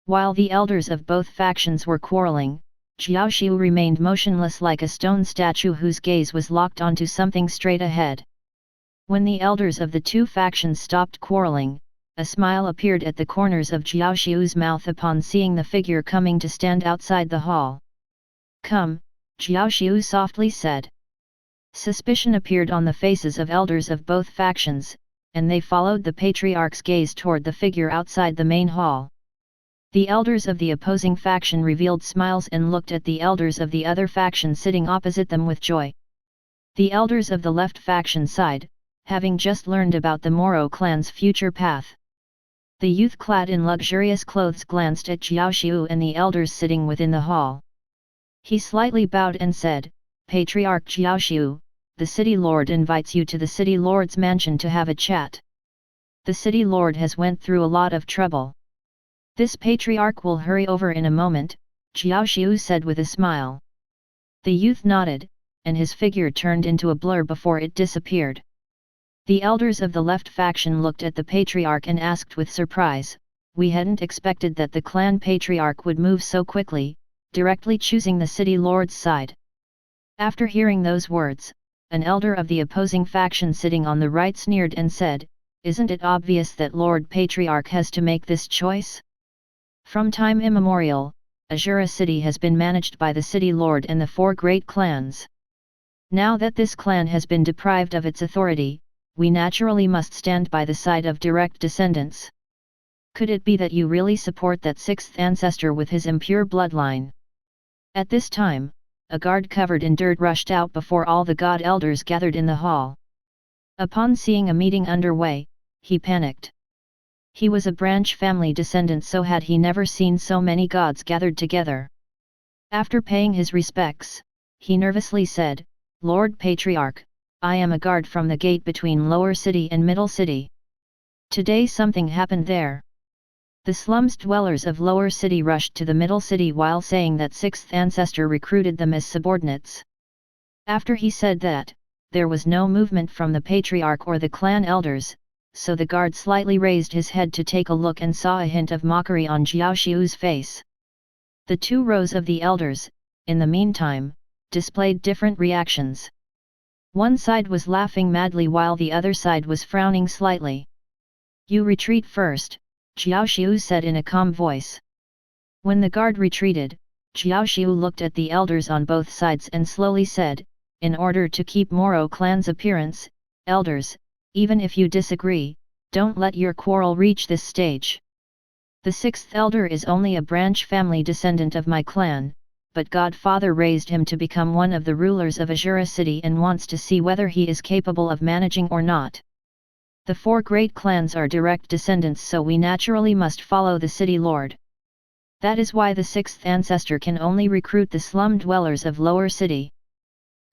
While the elders of both factions were quarreling, Jiaoxiu remained motionless like a stone statue whose gaze was locked onto something straight ahead. When the elders of the 2 factions stopped quarreling, a smile appeared at the corners of Jiaoxiu's mouth upon seeing the figure coming to stand outside the hall. "Come," Jiaoxiu softly said. Suspicion appeared on the faces of elders of both factions, and they followed the Patriarch's gaze toward the figure outside the main hall. The elders of the opposing faction revealed smiles and looked at the elders of the other faction sitting opposite them with joy. The elders of the left faction sighed, having just learned about the Moro clan's future path. The youth clad in luxurious clothes glanced at Xiaoxiu and the elders sitting within the hall. He slightly bowed and said, "Patriarch Xiaoxiu, the city lord invites you to the city lord's mansion to have a chat. The city lord has went through a lot of trouble. This patriarch will hurry over in a moment," Xiaoxiu said with a smile. The youth nodded, and his figure turned into a blur before it disappeared. The elders of the left faction looked at the patriarch and asked with surprise, "We hadn't expected that the clan patriarch would move so quickly, directly choosing the city lord's side." After hearing those words, an elder of the opposing faction sitting on the right sneered and said, "Isn't it obvious that Lord Patriarch has to make this choice? From time immemorial, Azura city has been managed by the city lord and the 4 great clans. Now that this clan has been deprived of its authority, we naturally must stand by the side of direct descendants. Could it be that you really support that 6th ancestor with his impure bloodline?" At this time, a guard covered in dirt rushed out before all the god elders gathered in the hall. Upon seeing a meeting underway, he panicked. He was a branch family descendant, so had he never seen so many gods gathered together. After paying his respects, he nervously said, "Lord Patriarch, I am a guard from the gate between Lower City and Middle City. Today something happened there." The slums dwellers of Lower City rushed to the Middle City while saying that 6th ancestor recruited them as subordinates. After he said that, there was no movement from the patriarch or the clan elders, so the guard slightly raised his head to take a look and saw a hint of mockery on Xiaoxiu's face. The 2 rows of the elders, in the meantime, displayed different reactions. One side was laughing madly while the other side was frowning slightly. "You retreat first," Xiaoxiu said in a calm voice. When the guard retreated, Xiaoxiu looked at the elders on both sides and slowly said, "In order to keep Moro clan's appearance, elders, even if you disagree, don't let your quarrel reach this stage. The 6th elder is only a branch family descendant of my clan, but Godfather raised him to become one of the rulers of Azura city and wants to see whether he is capable of managing or not. The 4 great clans are direct descendants, so we naturally must follow the city lord. That is why the 6th ancestor can only recruit the slum dwellers of Lower City.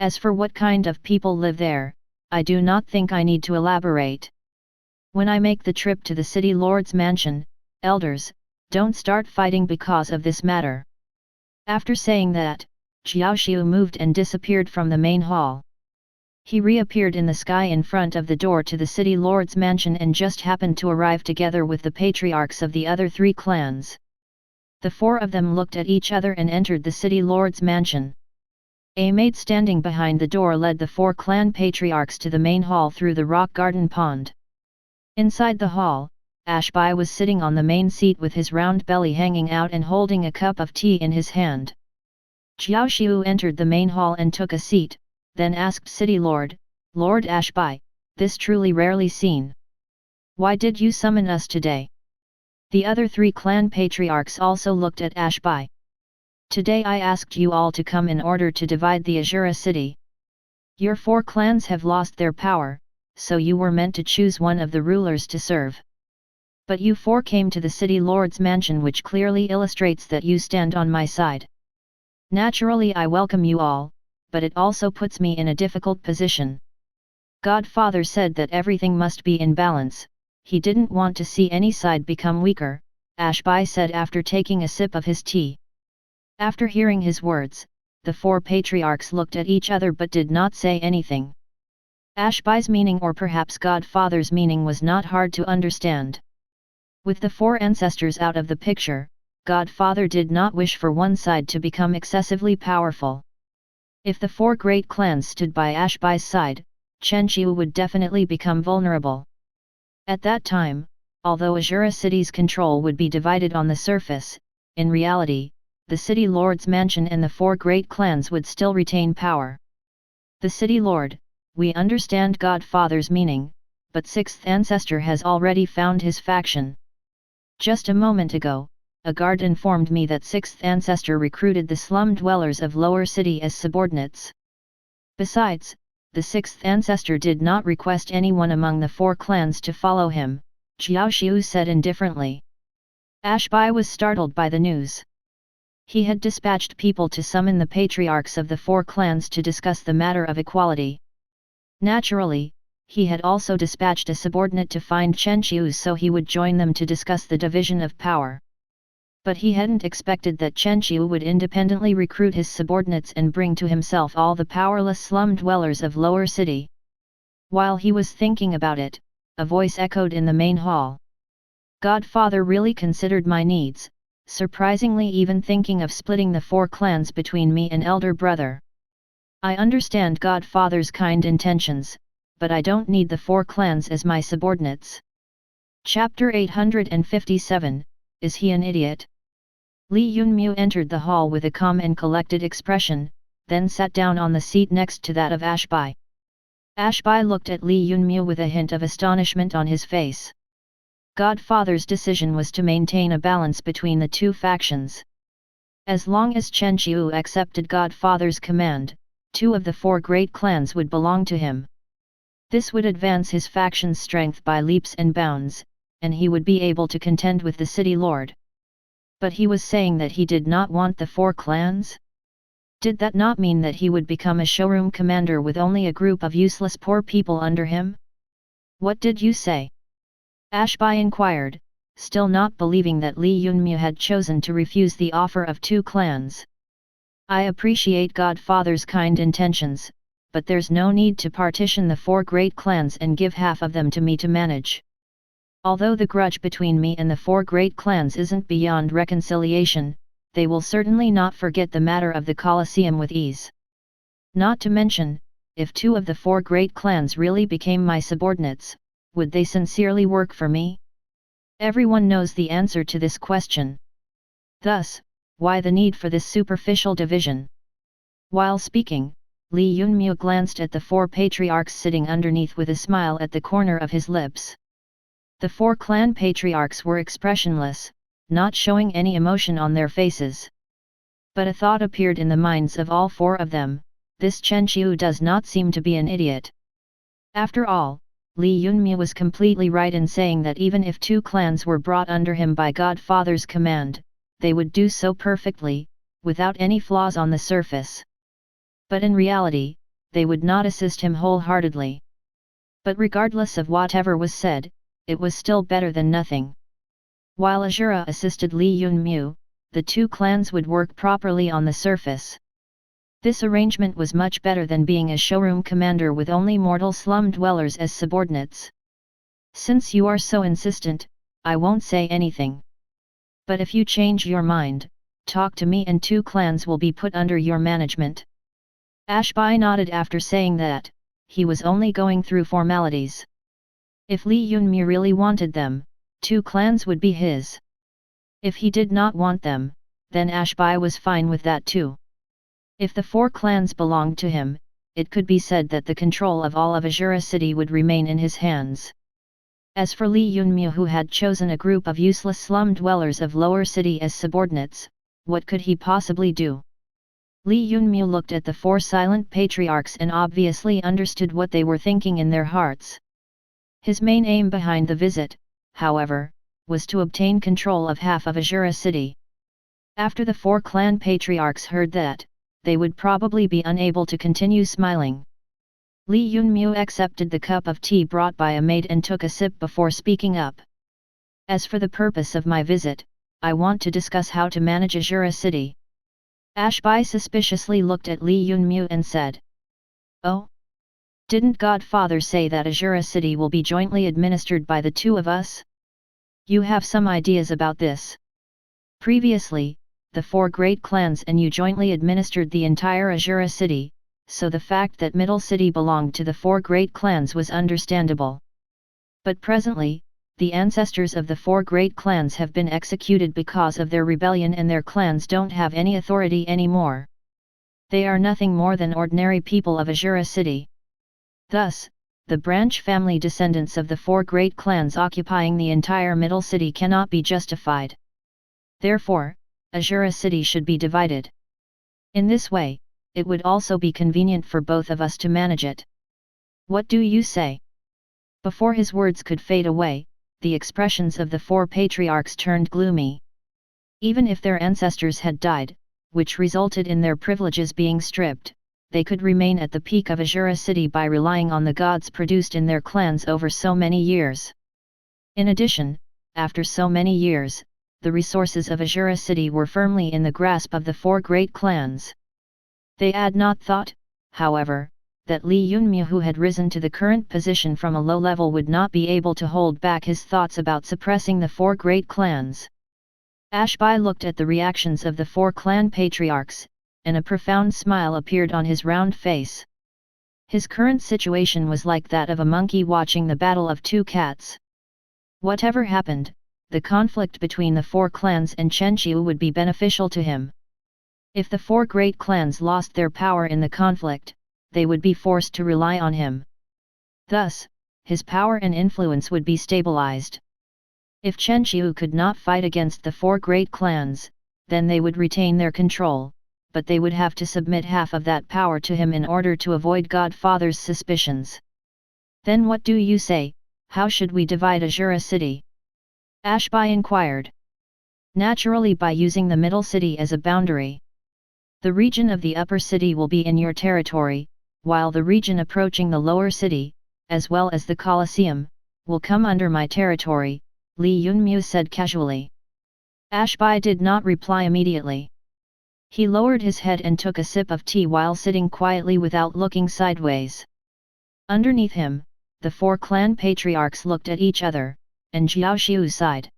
As for what kind of people live there, I do not think I need to elaborate. When I make the trip to the city lord's mansion, elders, don't start fighting because of this matter." After saying that, Xiaoxiu moved and disappeared from the main hall. He reappeared in the sky in front of the door to the city lord's mansion and just happened to arrive together with the patriarchs of the other 3 clans. The 4 of them looked at each other and entered the city lord's mansion. A maid standing behind the door led the 4 clan patriarchs to the main hall through the rock garden pond. Inside the hall, H.A.C.K was sitting on the main seat with his round belly hanging out and holding a cup of tea in his hand. Xiaoxiu entered the main hall and took a seat, then asked City Lord, "Lord H.A.C.K, this truly rarely seen. Why did you summon us today?" The other 3 clan patriarchs also looked at H.A.C.K. "Today I asked you all to come in order to divide the Azura city. Your 4 clans have lost their power, so you were meant to choose one of the rulers to serve. But you 4 came to the city lord's mansion, which clearly illustrates that you stand on my side. Naturally I welcome you all, but it also puts me in a difficult position. Godfather said that everything must be in balance, he didn't want to see any side become weaker," H.A.C.K said after taking a sip of his tea. After hearing his words, the 4 patriarchs looked at each other but did not say anything. H.A.C.K's meaning, or perhaps Godfather's meaning, was not hard to understand. With the 4 ancestors out of the picture, Godfather did not wish for one side to become excessively powerful. If the 4 great clans stood by H.A.C.K's side, Chenqiu would definitely become vulnerable. At that time, although Azura city's control would be divided on the surface, in reality, the city lord's mansion and the 4 great clans would still retain power. The city lord, we understand Godfather's meaning, but 6th ancestor has already found his faction. Just a moment ago, a guard informed me that 6th ancestor recruited the slum dwellers of Lower City as subordinates. Besides, the 6th ancestor did not request anyone among the 4 clans to follow him, Xiao Xiu said indifferently. Ashbai was startled by the news. He had dispatched people to summon the patriarchs of the 4 clans to discuss the matter of equality. Naturally, he had also dispatched a subordinate to find Chen Qiu so he would join them to discuss the division of power. But he hadn't expected that Chen Qiu would independently recruit his subordinates and bring to himself all the powerless slum dwellers of Lower City. While he was thinking about it, a voice echoed in the main hall. Godfather really considered my needs, surprisingly even thinking of splitting the 4 clans between me and elder brother. I understand Godfather's kind intentions, but I don't need the 4 clans as my subordinates. Chapter 857, Is he an idiot? Li Yunmu entered the hall with a calm and collected expression, then sat down on the seat next to that of Ashbai. Ashbai looked at Li Yunmu with a hint of astonishment on his face. Godfather's decision was to maintain a balance between the 2 factions. As long as Chen Qiu accepted Godfather's command, 2 of the 4 great clans would belong to him. This would advance his faction's strength by leaps and bounds, and he would be able to contend with the city lord. But he was saying that he did not want the 4 clans? Did that not mean that he would become a showroom commander with only a group of useless poor people under him? What did you say? Ashbai inquired, still not believing that Li Yunmu had chosen to refuse the offer of 2 clans. I appreciate Godfather's kind intentions, but there's no need to partition the 4 great clans and give half of them to me to manage. Although the grudge between me and the 4 great clans isn't beyond reconciliation, they will certainly not forget the matter of the Colosseum with ease. Not to mention, if 2 of the 4 great clans really became my subordinates, would they sincerely work for me? Everyone knows the answer to this question. Thus, why the need for this superficial division? While speaking, Li Yunmu glanced at the 4 patriarchs sitting underneath with a smile at the corner of his lips. The 4 clan patriarchs were expressionless, not showing any emotion on their faces. But a thought appeared in the minds of all 4 of them, this Chen Qiu does not seem to be an idiot. After all, Li Yunmu was completely right in saying that even if 2 clans were brought under him by Godfather's command, they would do so perfectly, without any flaws on the surface. But in reality, they would not assist him wholeheartedly. But regardless of whatever was said, it was still better than nothing. While Azura assisted Li Yunmu, the 2 clans would work properly on the surface. This arrangement was much better than being a showroom commander with only mortal slum dwellers as subordinates. Since you are so insistent, I won't say anything. But if you change your mind, talk to me and 2 clans will be put under your management. Ashbai nodded after saying that, he was only going through formalities. If Li Yunmu really wanted them, 2 clans would be his. If he did not want them, then Ashbai was fine with that too. If the 4 clans belonged to him, it could be said that the control of all of Azura City would remain in his hands. As for Li Yunmu, who had chosen a group of useless slum dwellers of Lower City as subordinates, what could he possibly do? Li Yunmu looked at the 4 silent patriarchs and obviously understood what they were thinking in their hearts. His main aim behind the visit, however, was to obtain control of half of Azura City. After the 4 clan patriarchs heard that, they would probably be unable to continue smiling. Li Yunmu accepted the cup of tea brought by a maid and took a sip before speaking up. As for the purpose of my visit, I want to discuss how to manage Azura City. Ashbai suspiciously looked at Li Yunmu and said, "Oh? Didn't Godfather say that Azura City will be jointly administered by the 2 of us? You have some ideas about this. Previously, the 4 great clans and you jointly administered the entire Azura City, so the fact that Middle City belonged to the 4 great clans was understandable. But presently, the ancestors of the 4 great clans have been executed because of their rebellion and their clans don't have any authority anymore. They are nothing more than ordinary people of Azura City. Thus, the branch family descendants of the 4 great clans occupying the entire Middle City cannot be justified. Therefore, Azura City should be divided. In this way, it would also be convenient for both of us to manage it. What do you say?" Before his words could fade away, the expressions of the four patriarchs turned gloomy. Even if their ancestors had died, which resulted in their privileges being stripped, they could remain at the peak of Azura city by relying on the gods produced in their clans over so many years. In addition, after so many years, the resources of Azura city were firmly in the grasp of the four great clans. They had not thought, however, that Li Yunmu, who had risen to the current position from a low level, would not be able to hold back his thoughts about suppressing the four great clans. Ashby looked at the reactions of the four clan patriarchs, and a profound smile appeared on his round face. His current situation was like that of a monkey watching the battle of two cats. Whatever happened, the conflict between the four clans and Chenqiu would be beneficial to him. If the four great clans lost their power in the conflict, they would be forced to rely on him. Thus, his power and influence would be stabilized. If Chenqiu could not fight against the four great clans, then they would retain their control, but they would have to submit half of that power to him in order to avoid Godfather's suspicions. Then what do you say, how should we divide Azura city? Ashby inquired. Naturally, by using the middle city as a boundary. The region of the upper city will be in your territory, while the region approaching the lower city, as well as the Colosseum, will come under my territory, Li Yunmu said casually. Ashby did not reply immediately. He lowered his head and took a sip of tea while sitting quietly without looking sideways. Underneath him, the four clan patriarchs looked at each other, and Jiaoxiu sighed.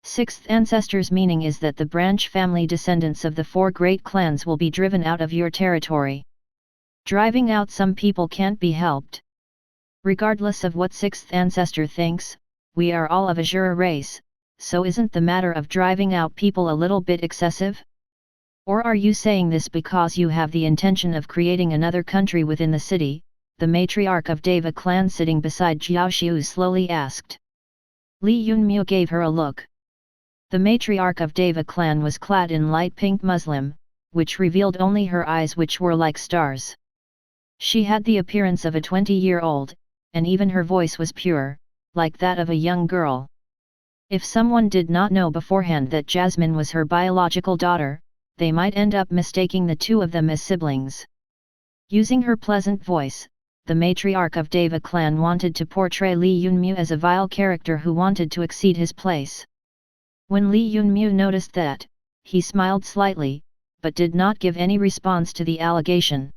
Sixth ancestors, meaning is that the branch family descendants of the four great clans will be driven out of your territory. Driving out some people can't be helped. Regardless of what sixth ancestor thinks, we are all of Azura race, so isn't the matter of driving out people a little bit excessive? Or are you saying this because you have the intention of creating another country within the city? The matriarch of Deva clan sitting beside Jiaoxiu slowly asked. Li Yunmu gave her a look. The matriarch of Deva clan was clad in light pink muslin, which revealed only her eyes, which were like stars. She had the appearance of a 20-year-old, and even her voice was pure, like that of a young girl. If someone did not know beforehand that Jasmine was her biological daughter, they might end up mistaking the two of them as siblings. Using her pleasant voice, the matriarch of Deva clan wanted to portray Li Yunmu as a vile character who wanted to exceed his place. When Li Yunmu noticed that, he smiled slightly, but did not give any response to the allegation.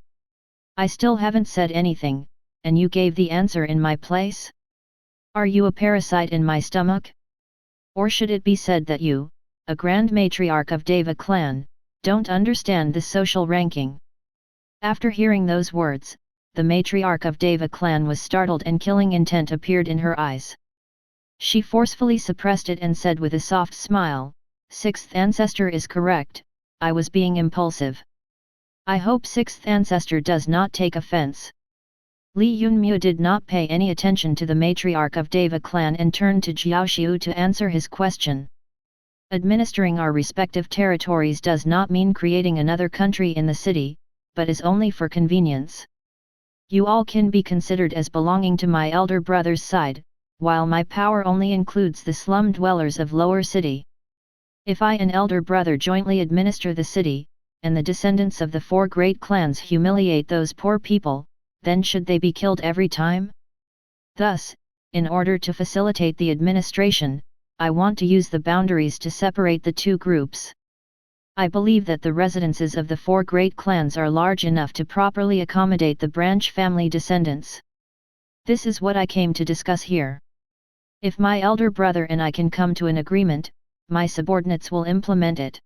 I still haven't said anything, and you gave the answer in my place? Are you a parasite in my stomach? Or should it be said that you, a grand matriarch of Deva clan, don't understand the social ranking? After hearing those words, the matriarch of Deva clan was startled and killing intent appeared in her eyes. She forcefully suppressed it and said with a soft smile, "Sixth ancestor is correct, I was being impulsive. I hope sixth ancestor does not take offense." Li Yunmu did not pay any attention to the matriarch of Deva clan and turned to Jiaoxiu to answer his question. Administering our respective territories does not mean creating another country in the city, but is only for convenience. You all can be considered as belonging to my elder brother's side, while my power only includes the slum dwellers of lower city. If I and elder brother jointly administer the city, and the descendants of the four great clans humiliate those poor people, then should they be killed every time? Thus, in order to facilitate the administration, I want to use the boundaries to separate the two groups. I believe that the residences of the four great clans are large enough to properly accommodate the branch family descendants. This is what I came to discuss here. If my elder brother and I can come to an agreement, my subordinates will implement it.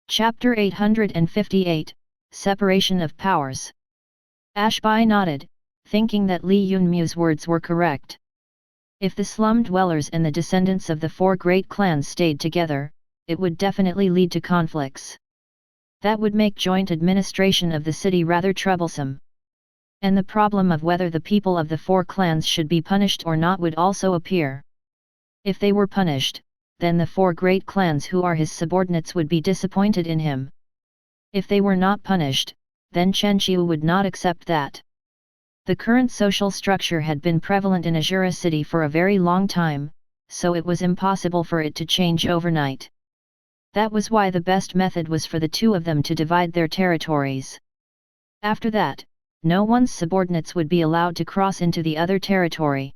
Chapter 858, Separation of Powers. Ashby nodded, thinking that Li Yunmu's words were correct. If the slum dwellers and the descendants of the four great clans stayed together, it would definitely lead to conflicts. That would make joint administration of the city rather troublesome. And the problem of whether the people of the four clans should be punished or not would also appear. If they were punished, then the four great clans who are his subordinates would be disappointed in him. If they were not punished, then Chenqiu would not accept that. The current social structure had been prevalent in Azura city for a very long time, so it was impossible for it to change overnight. That was why the best method was for the two of them to divide their territories. After that, no one's subordinates would be allowed to cross into the other territory.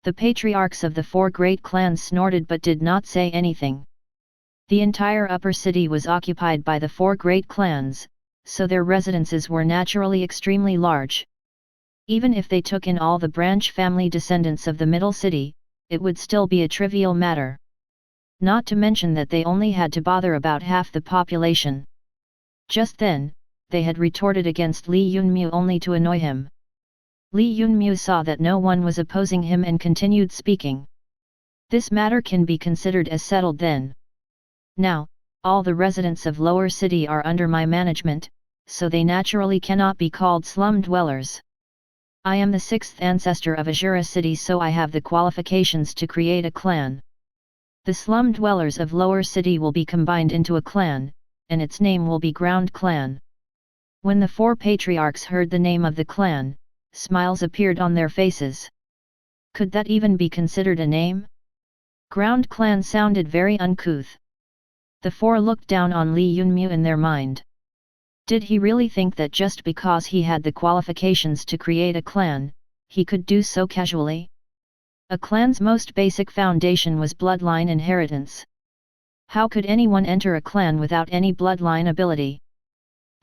The patriarchs of the four great clans snorted but did not say anything. The entire upper city was occupied by the four great clans, so their residences were naturally extremely large. Even if they took in all the branch family descendants of the middle city, it would still be a trivial matter. Not to mention that they only had to bother about half the population. Just then, they had retorted against Li Yunmu only to annoy him. Li Yunmu saw that no one was opposing him and continued speaking. This matter can be considered as settled then. Now, all the residents of Lower City are under my management, so they naturally cannot be called slum dwellers. I am the sixth ancestor of Azura City, so I have the qualifications to create a clan. The slum dwellers of Lower City will be combined into a clan, and its name will be Ground Clan. When the four patriarchs heard the name of the clan, smiles appeared on their faces. Could that even be considered a name? Ground Clan sounded very uncouth. The four looked down on Li Yunmu in their mind. Did he really think that just because he had the qualifications to create a clan, he could do so casually? A clan's most basic foundation was bloodline inheritance. How could anyone enter a clan without any bloodline ability?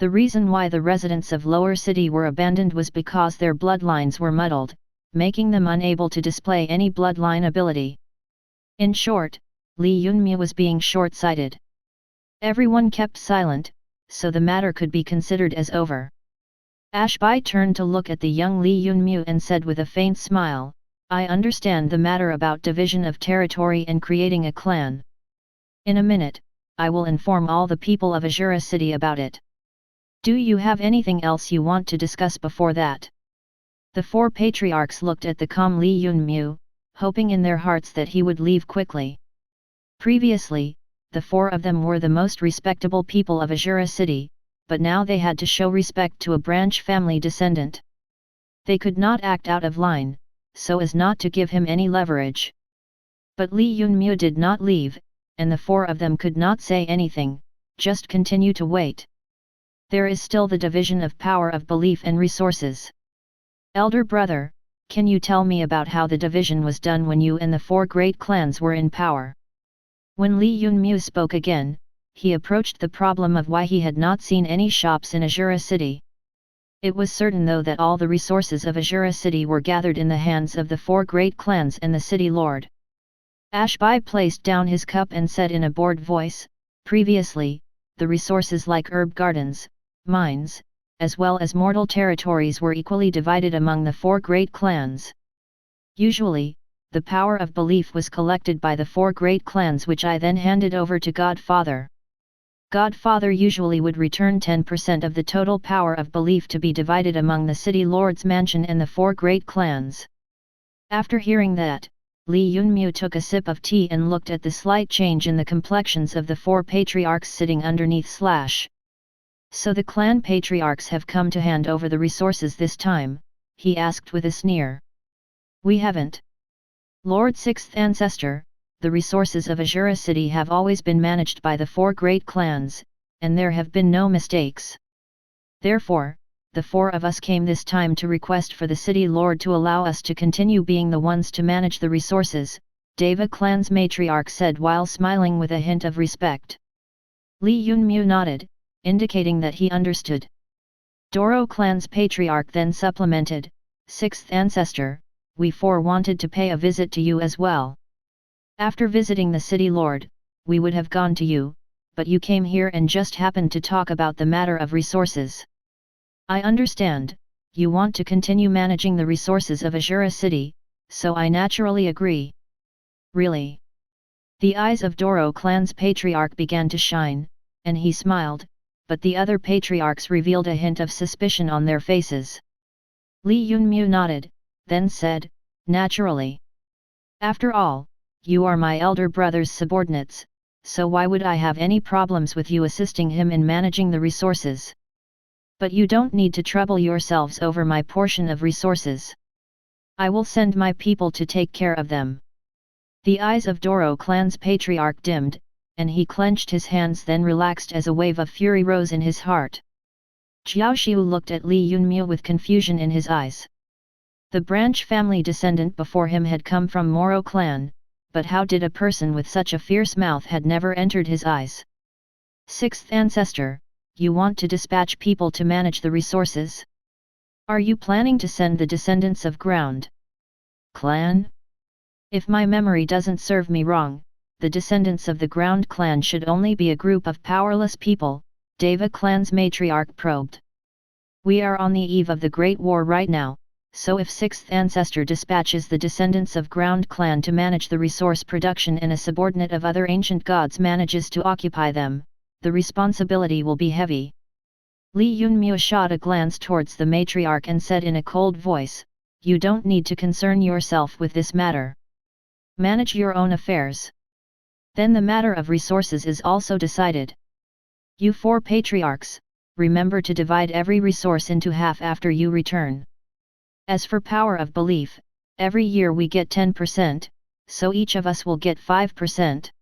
The reason why the residents of Lower City were abandoned was because their bloodlines were muddled, making them unable to display any bloodline ability. In short, Li Yunmu was being short-sighted. Everyone kept silent, so the matter could be considered as over. Ashbai turned to look at the young Li Yunmu and said with a faint smile, I understand the matter about division of territory and creating a clan. In a minute, I will inform all the people of Azura City about it. Do you have anything else you want to discuss before that? The four patriarchs looked at the calm Li Yunmu, hoping in their hearts that he would leave quickly. Previously, the four of them were the most respectable people of Azura City, but now they had to show respect to a branch family descendant. They could not act out of line, so as not to give him any leverage. But Li Yunmu did not leave, and the four of them could not say anything, just continue to wait. There is still the division of power of belief and resources. Elder brother, can you tell me about how the division was done when you and the four great clans were in power? When Li Yunmu spoke again, he approached the problem of why he had not seen any shops in Azura City. It was certain though that all the resources of Azura City were gathered in the hands of the four great clans and the city lord. Ashbai placed down his cup and said in a bored voice, previously, the resources like herb gardens, mines, as well as mortal territories were equally divided among the four great clans. Usually, the power of belief was collected by the four great clans, which I then handed over to Godfather. Godfather usually would return 10% of the total power of belief to be divided among the city lord's mansion and the four great clans. After hearing that, Li Yunmu took a sip of tea and looked at the slight change in the complexions of the four patriarchs sitting underneath / So the clan patriarchs have come to hand over the resources this time, he asked with a sneer. We haven't. Lord Sixth Ancestor, the resources of Azura City have always been managed by the four great clans, and there have been no mistakes. Therefore, the four of us came this time to request for the city lord to allow us to continue being the ones to manage the resources, Deva clan's matriarch said while smiling with a hint of respect. Li Yunmu nodded, indicating that he understood. Doro clan's patriarch then supplemented, Sixth Ancestor, we four wanted to pay a visit to you as well. After visiting the city lord, we would have gone to you, but you came here and just happened to talk about the matter of resources. I understand, you want to continue managing the resources of Azura City, so I naturally agree. Really? The eyes of Doro clan's patriarch began to shine, and he smiled, but the other patriarchs revealed a hint of suspicion on their faces. Li Yunmu nodded, then said, naturally. After all, you are my elder brother's subordinates, so why would I have any problems with you assisting him in managing the resources? But you don't need to trouble yourselves over my portion of resources. I will send my people to take care of them. The eyes of Doro clan's patriarch dimmed, and he clenched his hands, then relaxed as a wave of fury rose in his heart. Jiao Xiu looked at Li Yunmu with confusion in his eyes. The branch family descendant before him had come from Moro clan, but how did a person with such a fierce mouth had never entered his eyes? Sixth ancestor, you want to dispatch people to manage the resources? Are you planning to send the descendants of ground clan? If my memory doesn't serve me wrong, the descendants of the ground clan should only be a group of powerless people, Deva clan's matriarch probed. We are on the eve of the Great War right now, so if sixth ancestor dispatches the descendants of ground clan to manage the resource production and a subordinate of other ancient gods manages to occupy them, the responsibility will be heavy. Li Yunmu shot a glance towards the matriarch and said in a cold voice, you don't need to concern yourself with this matter. Manage your own affairs. Then the matter of resources is also decided. You four patriarchs, remember to divide every resource into half after you return. As for power of belief, every year we get 10%, so each of us will get 5%.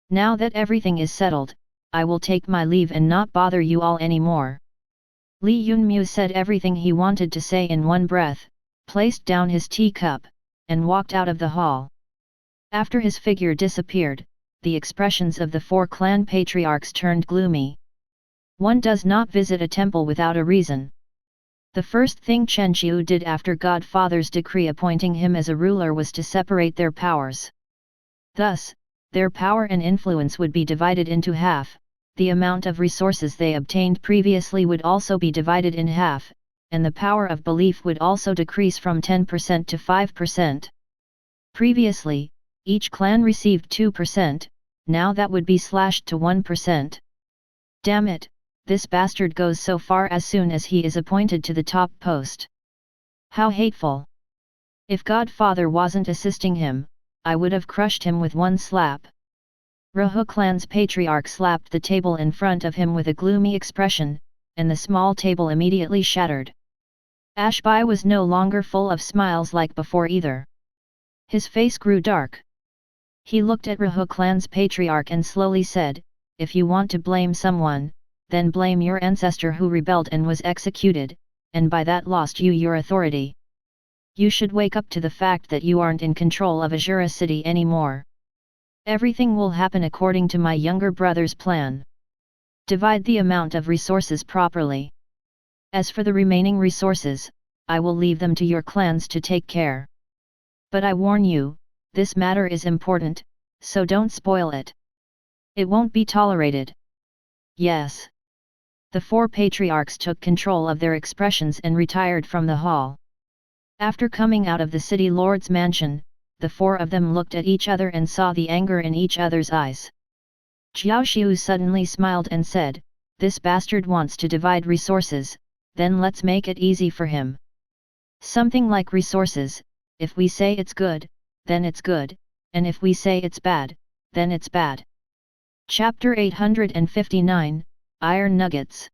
Now that everything is settled, I will take my leave and not bother you all anymore. Li Yunmu said everything he wanted to say in one breath, placed down his teacup, and walked out of the hall. After his figure disappeared, the expressions of the four clan patriarchs turned gloomy. One does not visit a temple without a reason. The first thing Chen Qiu did after Godfather's decree appointing him as a ruler was to separate their powers. Thus, their power and influence would be divided into half, the amount of resources they obtained previously would also be divided in half, and the power of belief would also decrease from 10% to 5%. Previously, each clan received 2%, now that would be slashed to 1%. Damn it, this bastard goes so far as soon as he is appointed to the top post. How hateful! If Godfather wasn't assisting him, I would have crushed him with one slap. Rahu clan's patriarch slapped the table in front of him with a gloomy expression, and the small table immediately shattered. Ashbai was no longer full of smiles like before either. His face grew dark. He looked at Rahu clan's patriarch and slowly said, if you want to blame someone, then blame your ancestor who rebelled and was executed, and by that lost you your authority. You should wake up to the fact that you aren't in control of Azura city anymore. Everything will happen according to my younger brother's plan. Divide the amount of resources properly. As for the remaining resources, I will leave them to your clans to take care. But I warn you, this matter is important, so don't spoil it. It won't be tolerated. Yes. The four patriarchs took control of their expressions and retired from the hall. After coming out of the city lord's mansion, the four of them looked at each other and saw the anger in each other's eyes. Jiao Xiu suddenly smiled and said, this bastard wants to divide resources, then let's make it easy for him. Something like resources, if we say it's good, then it's good, and if we say it's bad, then it's bad. Chapter 859, Iron Nuggets.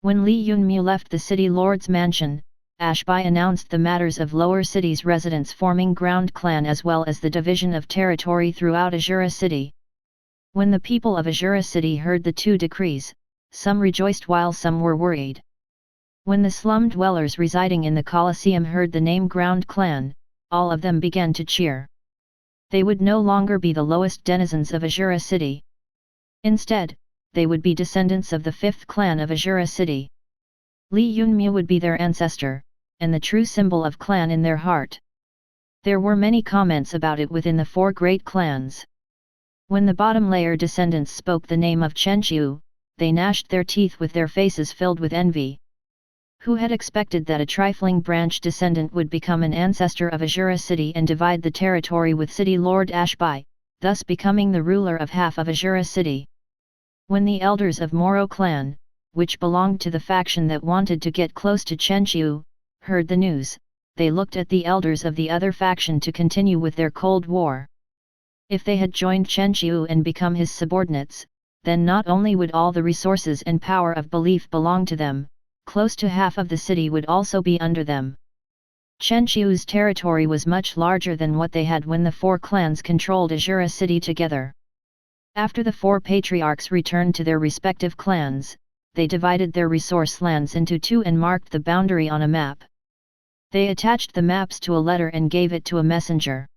When Li Yunmu left the city lord's mansion, Ashbai announced the matters of lower cities residents forming ground clan as well as the division of territory throughout Azura city. When the people of Azura city heard the two decrees, some rejoiced while some were worried. When the slum dwellers residing in the Colosseum heard the name ground clan, all of them began to cheer. They would no longer be the lowest denizens of Azura city. Instead, they would be descendants of the fifth clan of Azura city. Li Yunmu would be their ancestor, and the true symbol of clan in their heart. There were many comments about it within the four great clans. When the bottom layer descendants spoke the name of Chen Qiu, they gnashed their teeth with their faces filled with envy. Who had expected that a trifling branch descendant would become an ancestor of Azura city and divide the territory with city lord Ashbai, thus becoming the ruler of half of Azura city? When the elders of Moro clan, which belonged to the faction that wanted to get close to Chen Qiu, heard the news, they looked at the elders of the other faction to continue with their cold war. If they had joined Chen Qiu and become his subordinates, then not only would all the resources and power of belief belong to them, close to half of the city would also be under them. Chenqiu's territory was much larger than what they had when the four clans controlled Azura city together. After the four patriarchs returned to their respective clans, they divided their resource lands into two and marked the boundary on a map. They attached the maps to a letter and gave it to a messenger.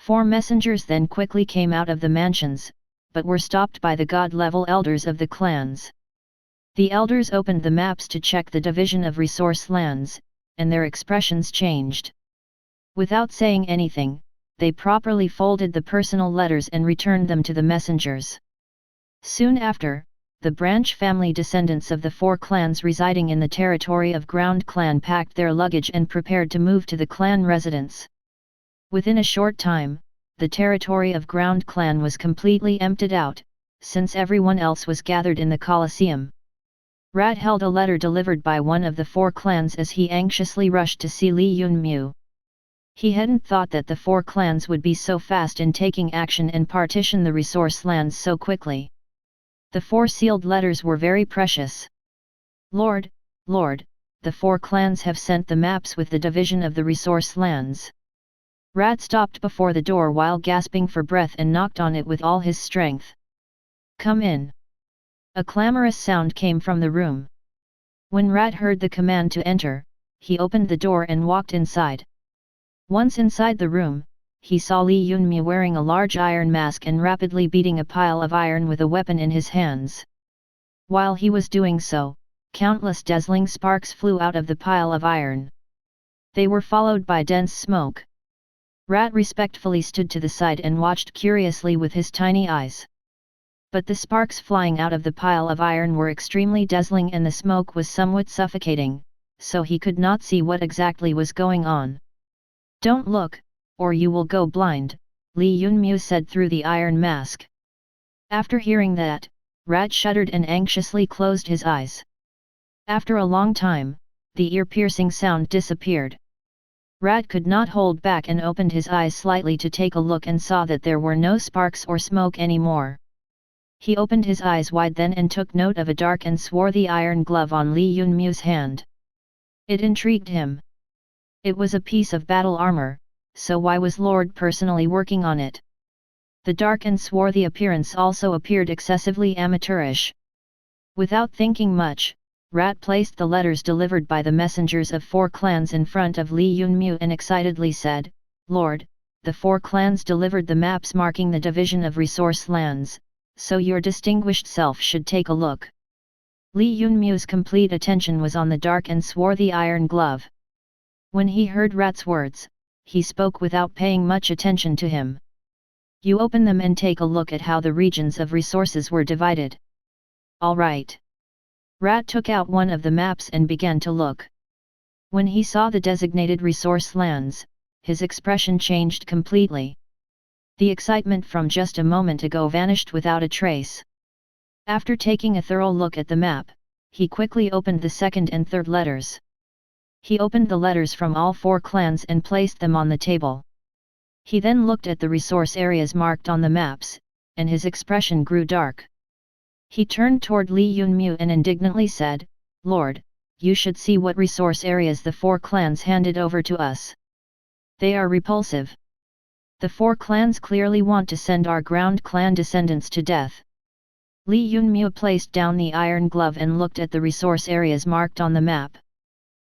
4 messengers then quickly came out of the mansions, but were stopped by the god-level elders of the clans. The elders opened the maps to check the division of resource lands, and their expressions changed. Without saying anything, they properly folded the personal letters and returned them to the messengers. Soon after, the branch family descendants of the 4 clans residing in the territory of Ground Clan packed their luggage and prepared to move to the clan residence. Within a short time, the territory of Ground Clan was completely emptied out, since everyone else was gathered in the Colosseum. Rat held a letter delivered by one of the 4 clans as he anxiously rushed to see Li Yunmu. He hadn't thought that the 4 clans would be so fast in taking action and partition the resource lands so quickly. The 4 sealed letters were very precious. Lord, Lord, the 4 clans have sent the maps with the division of the resource lands. Rat stopped before the door while gasping for breath and knocked on it with all his strength. Come in. A clamorous sound came from the room. When Rat heard the command to enter, he opened the door and walked inside. Once inside the room, he saw Li Yunmu wearing a large iron mask and rapidly beating a pile of iron with a weapon in his hands. While he was doing so, countless dazzling sparks flew out of the pile of iron. They were followed by dense smoke. Rat respectfully stood to the side and watched curiously with his tiny eyes. But the sparks flying out of the pile of iron were extremely dazzling and the smoke was somewhat suffocating, so he could not see what exactly was going on. Don't look, or you will go blind, Li Yunmu said through the iron mask. After hearing that, Rat shuddered and anxiously closed his eyes. After a long time, the ear-piercing sound disappeared. Rat could not hold back and opened his eyes slightly to take a look and saw that there were no sparks or smoke anymore. He opened his eyes wide then and took note of a dark and swarthy iron glove on Li Yunmu's hand. It intrigued him. It was a piece of battle armor, so why was Lord personally working on it? The dark and swarthy appearance also appeared excessively amateurish. Without thinking much, Rat placed the letters delivered by the messengers of 4 clans in front of Li Yunmu and excitedly said, Lord, the 4 clans delivered the maps marking the division of resource lands, so your distinguished self should take a look. Li Yunmu's complete attention was on the dark and swarthy iron glove. When he heard Rat's words, he spoke without paying much attention to him. You open them and take a look at how the regions of resources were divided. All right. Rat took out one of the maps and began to look. When he saw the designated resource lands, his expression changed completely. The excitement from just a moment ago vanished without a trace. After taking a thorough look at the map, he quickly opened the second and third letters. He opened the letters from all 4 clans and placed them on the table. He then looked at the resource areas marked on the maps, and his expression grew dark. He turned toward Li Yunmu and indignantly said, Lord, you should see what resource areas the 4 clans handed over to us. They are repulsive. The 4 clans clearly want to send our Ground Clan descendants to death. Li Yunmu placed down the iron glove and looked at the resource areas marked on the map.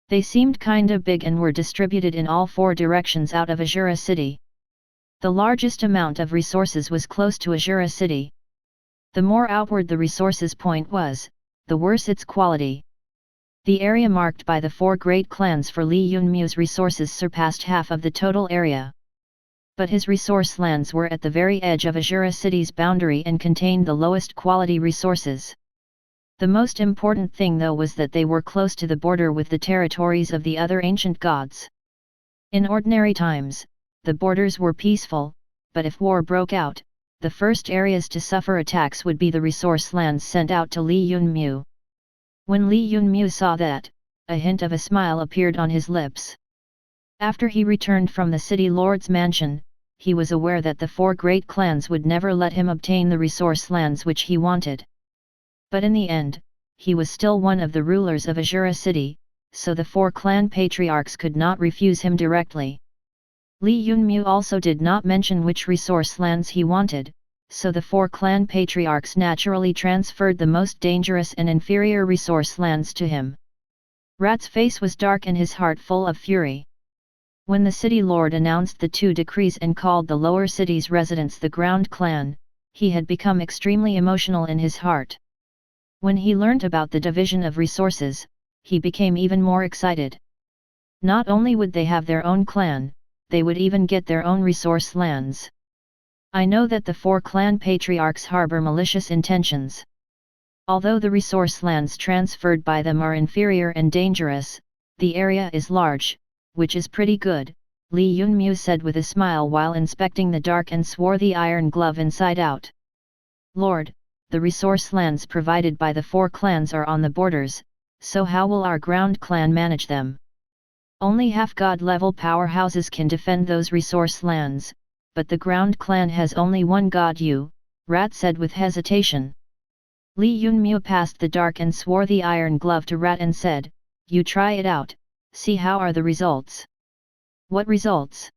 They seemed kinda big and were distributed in all 4 directions out of Azura city. The largest amount of resources was close to Azura city. The more outward the resources point was, the worse its quality. The area marked by the 4 great clans for Li Yunmu's resources surpassed half of the total area. But his resource lands were at the very edge of Azura city's boundary and contained the lowest quality resources. The most important thing though was that they were close to the border with the territories of the other ancient gods. In ordinary times, the borders were peaceful, but if war broke out, the first areas to suffer attacks would be the resource lands sent out to Li Yunmu. When Li Yunmu saw that, a hint of a smile appeared on his lips. After he returned from the city lord's mansion, he was aware that the 4 great clans would never let him obtain the resource lands which he wanted. But in the end, he was still one of the rulers of Azura city, so the 4 clan patriarchs could not refuse him directly. Li Yunmu also did not mention which resource lands he wanted, so the 4 clan patriarchs naturally transferred the most dangerous and inferior resource lands to him. Rat's face was dark and his heart full of fury. When the city lord announced the 2 decrees and called the lower city's residents the ground clan, he had become extremely emotional in his heart. When he learnt about the division of resources, he became even more excited. Not only would they have their own clan, they would even get their own resource lands. I know that the 4 clan patriarchs harbor malicious intentions. Although the resource lands transferred by them are inferior and dangerous, the area is large, which is pretty good, Li Yunmu said with a smile while inspecting the dark and swarthy iron glove inside out. Lord, the resource lands provided by the 4 clans are on the borders, so how will our ground clan manage them? Only half-god level powerhouses can defend those resource lands, but the ground clan has only 1 god Yu, Rat said with hesitation. Li Yunmu passed the dark and swarthy iron glove to Rat and said, "You try it out, see how are the results." "What results?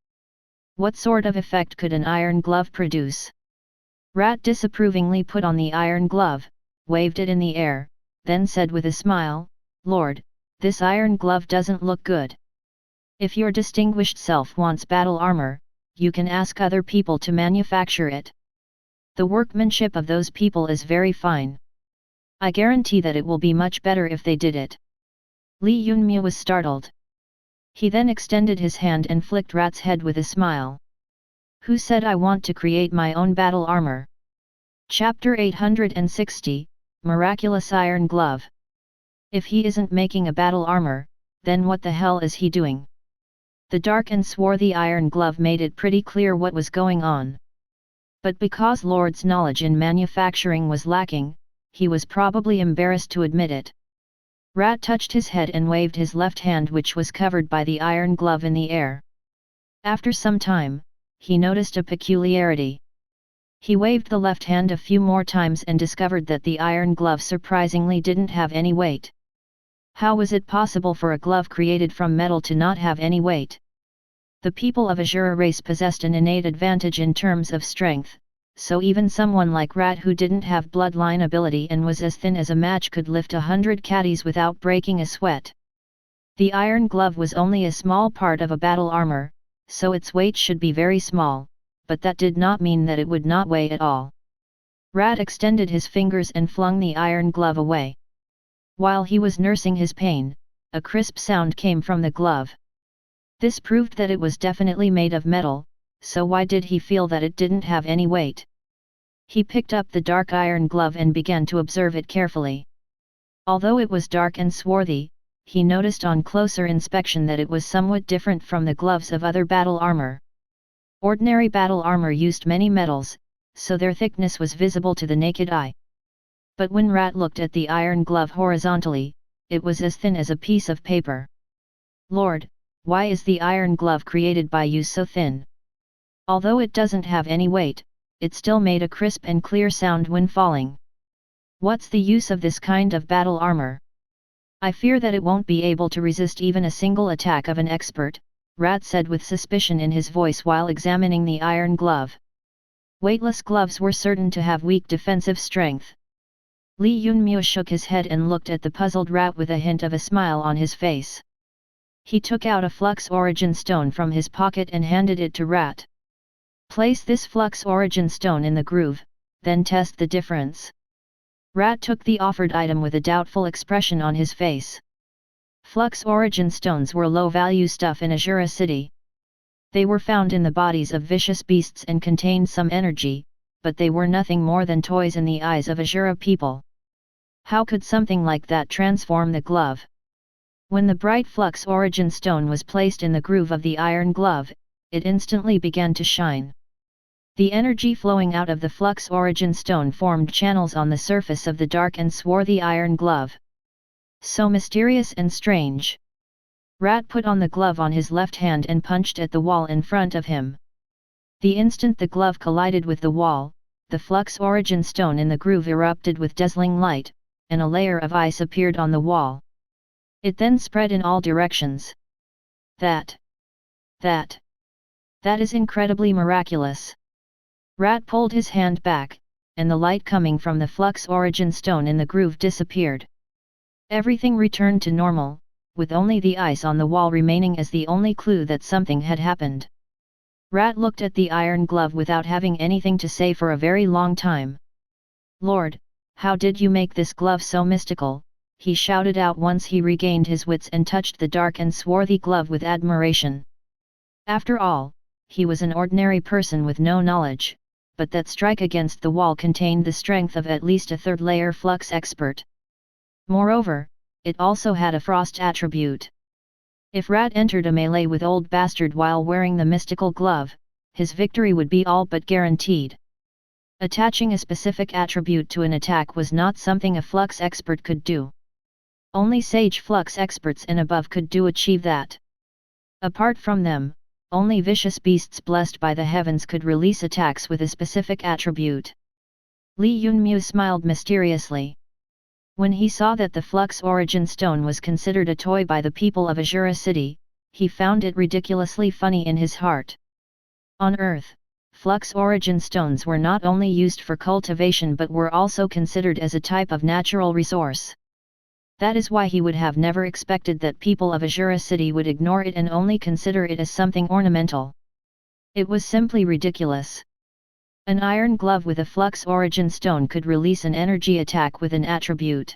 What sort of effect could an iron glove produce?" Rat disapprovingly put on the iron glove, waved it in the air, then said with a smile, "Lord, this iron glove doesn't look good. If your distinguished self wants battle armor, you can ask other people to manufacture it. The workmanship of those people is very fine. I guarantee that it will be much better if they did it." Li Yunmu was startled. He then extended his hand and flicked Rat's head with a smile. "Who said I want to create my own battle armor?" Chapter 860, Miraculous Iron Glove. If he isn't making a battle armor, then what the hell is he doing? The dark and swarthy iron glove made it pretty clear what was going on. But because Lord's knowledge in manufacturing was lacking, he was probably embarrassed to admit it. Rat touched his head and waved his left hand, which was covered by the iron glove, in the air. After some time, he noticed a peculiarity. He waved the left hand a few more times and discovered that the iron glove surprisingly didn't have any weight. How was it possible for a glove created from metal to not have any weight? The people of Azura race possessed an innate advantage in terms of strength, so even someone like Rat who didn't have bloodline ability and was as thin as a match could lift 100 caddies without breaking a sweat. The iron glove was only a small part of a battle armor, so its weight should be very small, but that did not mean that it would not weigh at all. Rat extended his fingers and flung the iron glove away. While he was nursing his pain, a crisp sound came from the glove. This proved that it was definitely made of metal, so why did he feel that it didn't have any weight? He picked up the dark iron glove and began to observe it carefully. Although it was dark and swarthy, he noticed on closer inspection that it was somewhat different from the gloves of other battle armor. Ordinary battle armor used many metals, so their thickness was visible to the naked eye. But when Rat looked at the iron glove horizontally, it was as thin as a piece of paper. "Lord, why is the iron glove created by you so thin? Although it doesn't have any weight, it still made a crisp and clear sound when falling. What's the use of this kind of battle armor? I fear that it won't be able to resist even a single attack of an expert," Rat said with suspicion in his voice while examining the iron glove. Weightless gloves were certain to have weak defensive strength. Li Yunmu shook his head and looked at the puzzled Rat with a hint of a smile on his face. He took out a flux origin stone from his pocket and handed it to Rat. "Place this flux origin stone in the groove, then test the difference." Rat took the offered item with a doubtful expression on his face. Flux origin stones were low-value stuff in Azura City. They were found in the bodies of vicious beasts and contained some energy, but they were nothing more than toys in the eyes of Azura people. How could something like that transform the glove? When the bright flux origin stone was placed in the groove of the iron glove, it instantly began to shine. The energy flowing out of the flux origin stone formed channels on the surface of the dark and swarthy iron glove. So mysterious and strange. Rat put on the glove on his left hand and punched at the wall in front of him. The instant the glove collided with the wall, the flux origin stone in the groove erupted with dazzling light, and a layer of ice appeared on the wall. It then spread in all directions. That is incredibly miraculous. Rat pulled his hand back, and the light coming from the flux origin stone in the groove disappeared. Everything returned to normal, with only the ice on the wall remaining as the only clue that something had happened. Rat looked at the iron glove without having anything to say for a very long time. "Lord, how did you make this glove so mystical?" he shouted out once he regained his wits and touched the dark and swarthy glove with admiration. After all, he was an ordinary person with no knowledge, but that strike against the wall contained the strength of at least a third-layer flux expert. Moreover, it also had a frost attribute. If Rat entered a melee with Old Bastard while wearing the mystical glove, his victory would be all but guaranteed. Attaching a specific attribute to an attack was not something a flux expert could do. Only sage flux experts and above could achieve that. Apart from them, only vicious beasts blessed by the heavens could release attacks with a specific attribute. Li Yunmu smiled mysteriously. When he saw that the flux origin stone was considered a toy by the people of Azura City, he found it ridiculously funny in his heart. On Earth, flux origin stones were not only used for cultivation but were also considered as a type of natural resource. That is why he would have never expected that people of Azura City would ignore it and only consider it as something ornamental. It was simply ridiculous. An iron glove with a flux origin stone could release an energy attack with an attribute.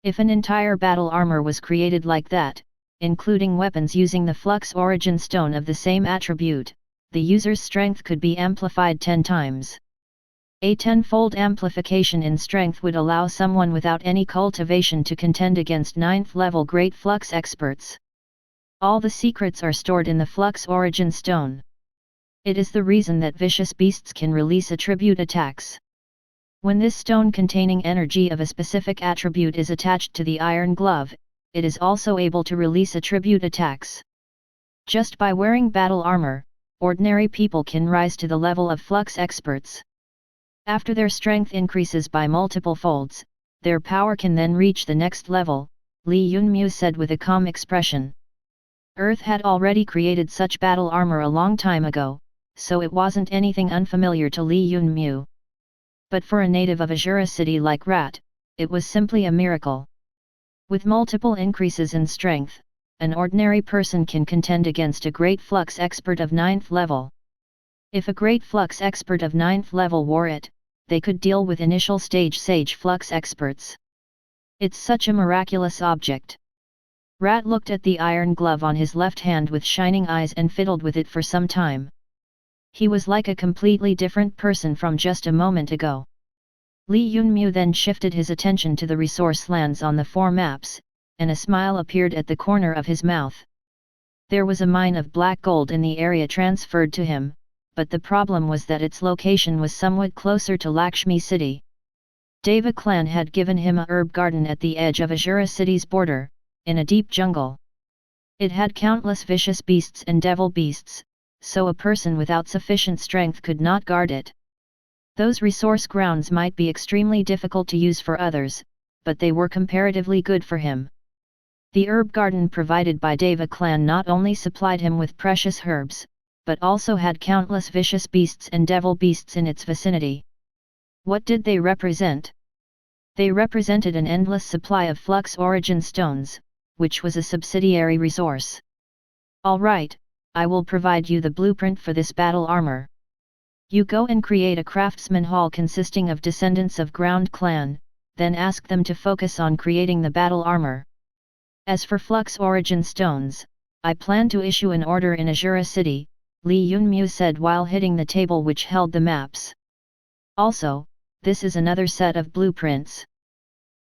If an entire battle armor was created like that, including weapons using the flux origin stone of the same attribute, the user's strength could be amplified 10 times. A 10-fold amplification in strength would allow someone without any cultivation to contend against 9th-level Great Flux experts. All the secrets are stored in the Flux Origin Stone. It is the reason that vicious beasts can release attribute attacks. When this stone containing energy of a specific attribute is attached to the iron glove, it is also able to release attribute attacks. Just by wearing battle armor, ordinary people can rise to the level of Flux experts. After their strength increases by multiple folds, their power can then reach the next level, Li Yunmu said with a calm expression. Earth had already created such battle armor a long time ago, so it wasn't anything unfamiliar to Li Yunmu. But for a native of Azura City like Rat, it was simply a miracle. With multiple increases in strength, an ordinary person can contend against a Great Flux expert of 9th level. If a Great Flux expert of 9th level wore it, they could deal with initial stage Sage Flux experts. It's such a miraculous object. Rat looked at the iron glove on his left hand with shining eyes and fiddled with it for some time. He was like a completely different person from just a moment ago. Li Yunmu then shifted his attention to the resource lands on the 4 maps, and a smile appeared at the corner of his mouth. There was a mine of black gold in the area transferred to him, but the problem was that its location was somewhat closer to Lakshmi City. Deva clan had given him a herb garden at the edge of Azura City's border, in a deep jungle. It had countless vicious beasts and devil beasts, so a person without sufficient strength could not guard it. Those resource grounds might be extremely difficult to use for others, but they were comparatively good for him. The herb garden provided by Deva clan not only supplied him with precious herbs, but also had countless vicious beasts and devil beasts in its vicinity. What did they represent? They represented an endless supply of flux origin stones, which was a subsidiary resource. All right, I will provide you the blueprint for this battle armor. You go and create a craftsman hall consisting of descendants of Ground Clan, then ask them to focus on creating the battle armor. As for flux origin stones, I plan to issue an order in Azura City, Li Yunmu said while hitting the table which held the maps. Also, this is another set of blueprints.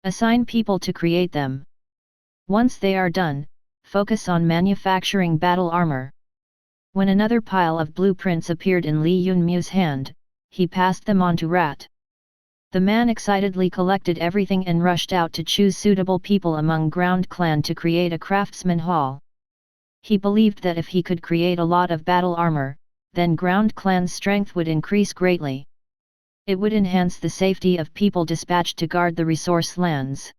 Assign people to create them. Once they are done, focus on manufacturing battle armor. When another pile of blueprints appeared in Li Yunmu's hand, he passed them on to Rat. The man excitedly collected everything and rushed out to choose suitable people among Ground Clan to create a craftsman hall. He believed that if he could create a lot of battle armor, then Ground Clan's strength would increase greatly. It would enhance the safety of people dispatched to guard the resource lands.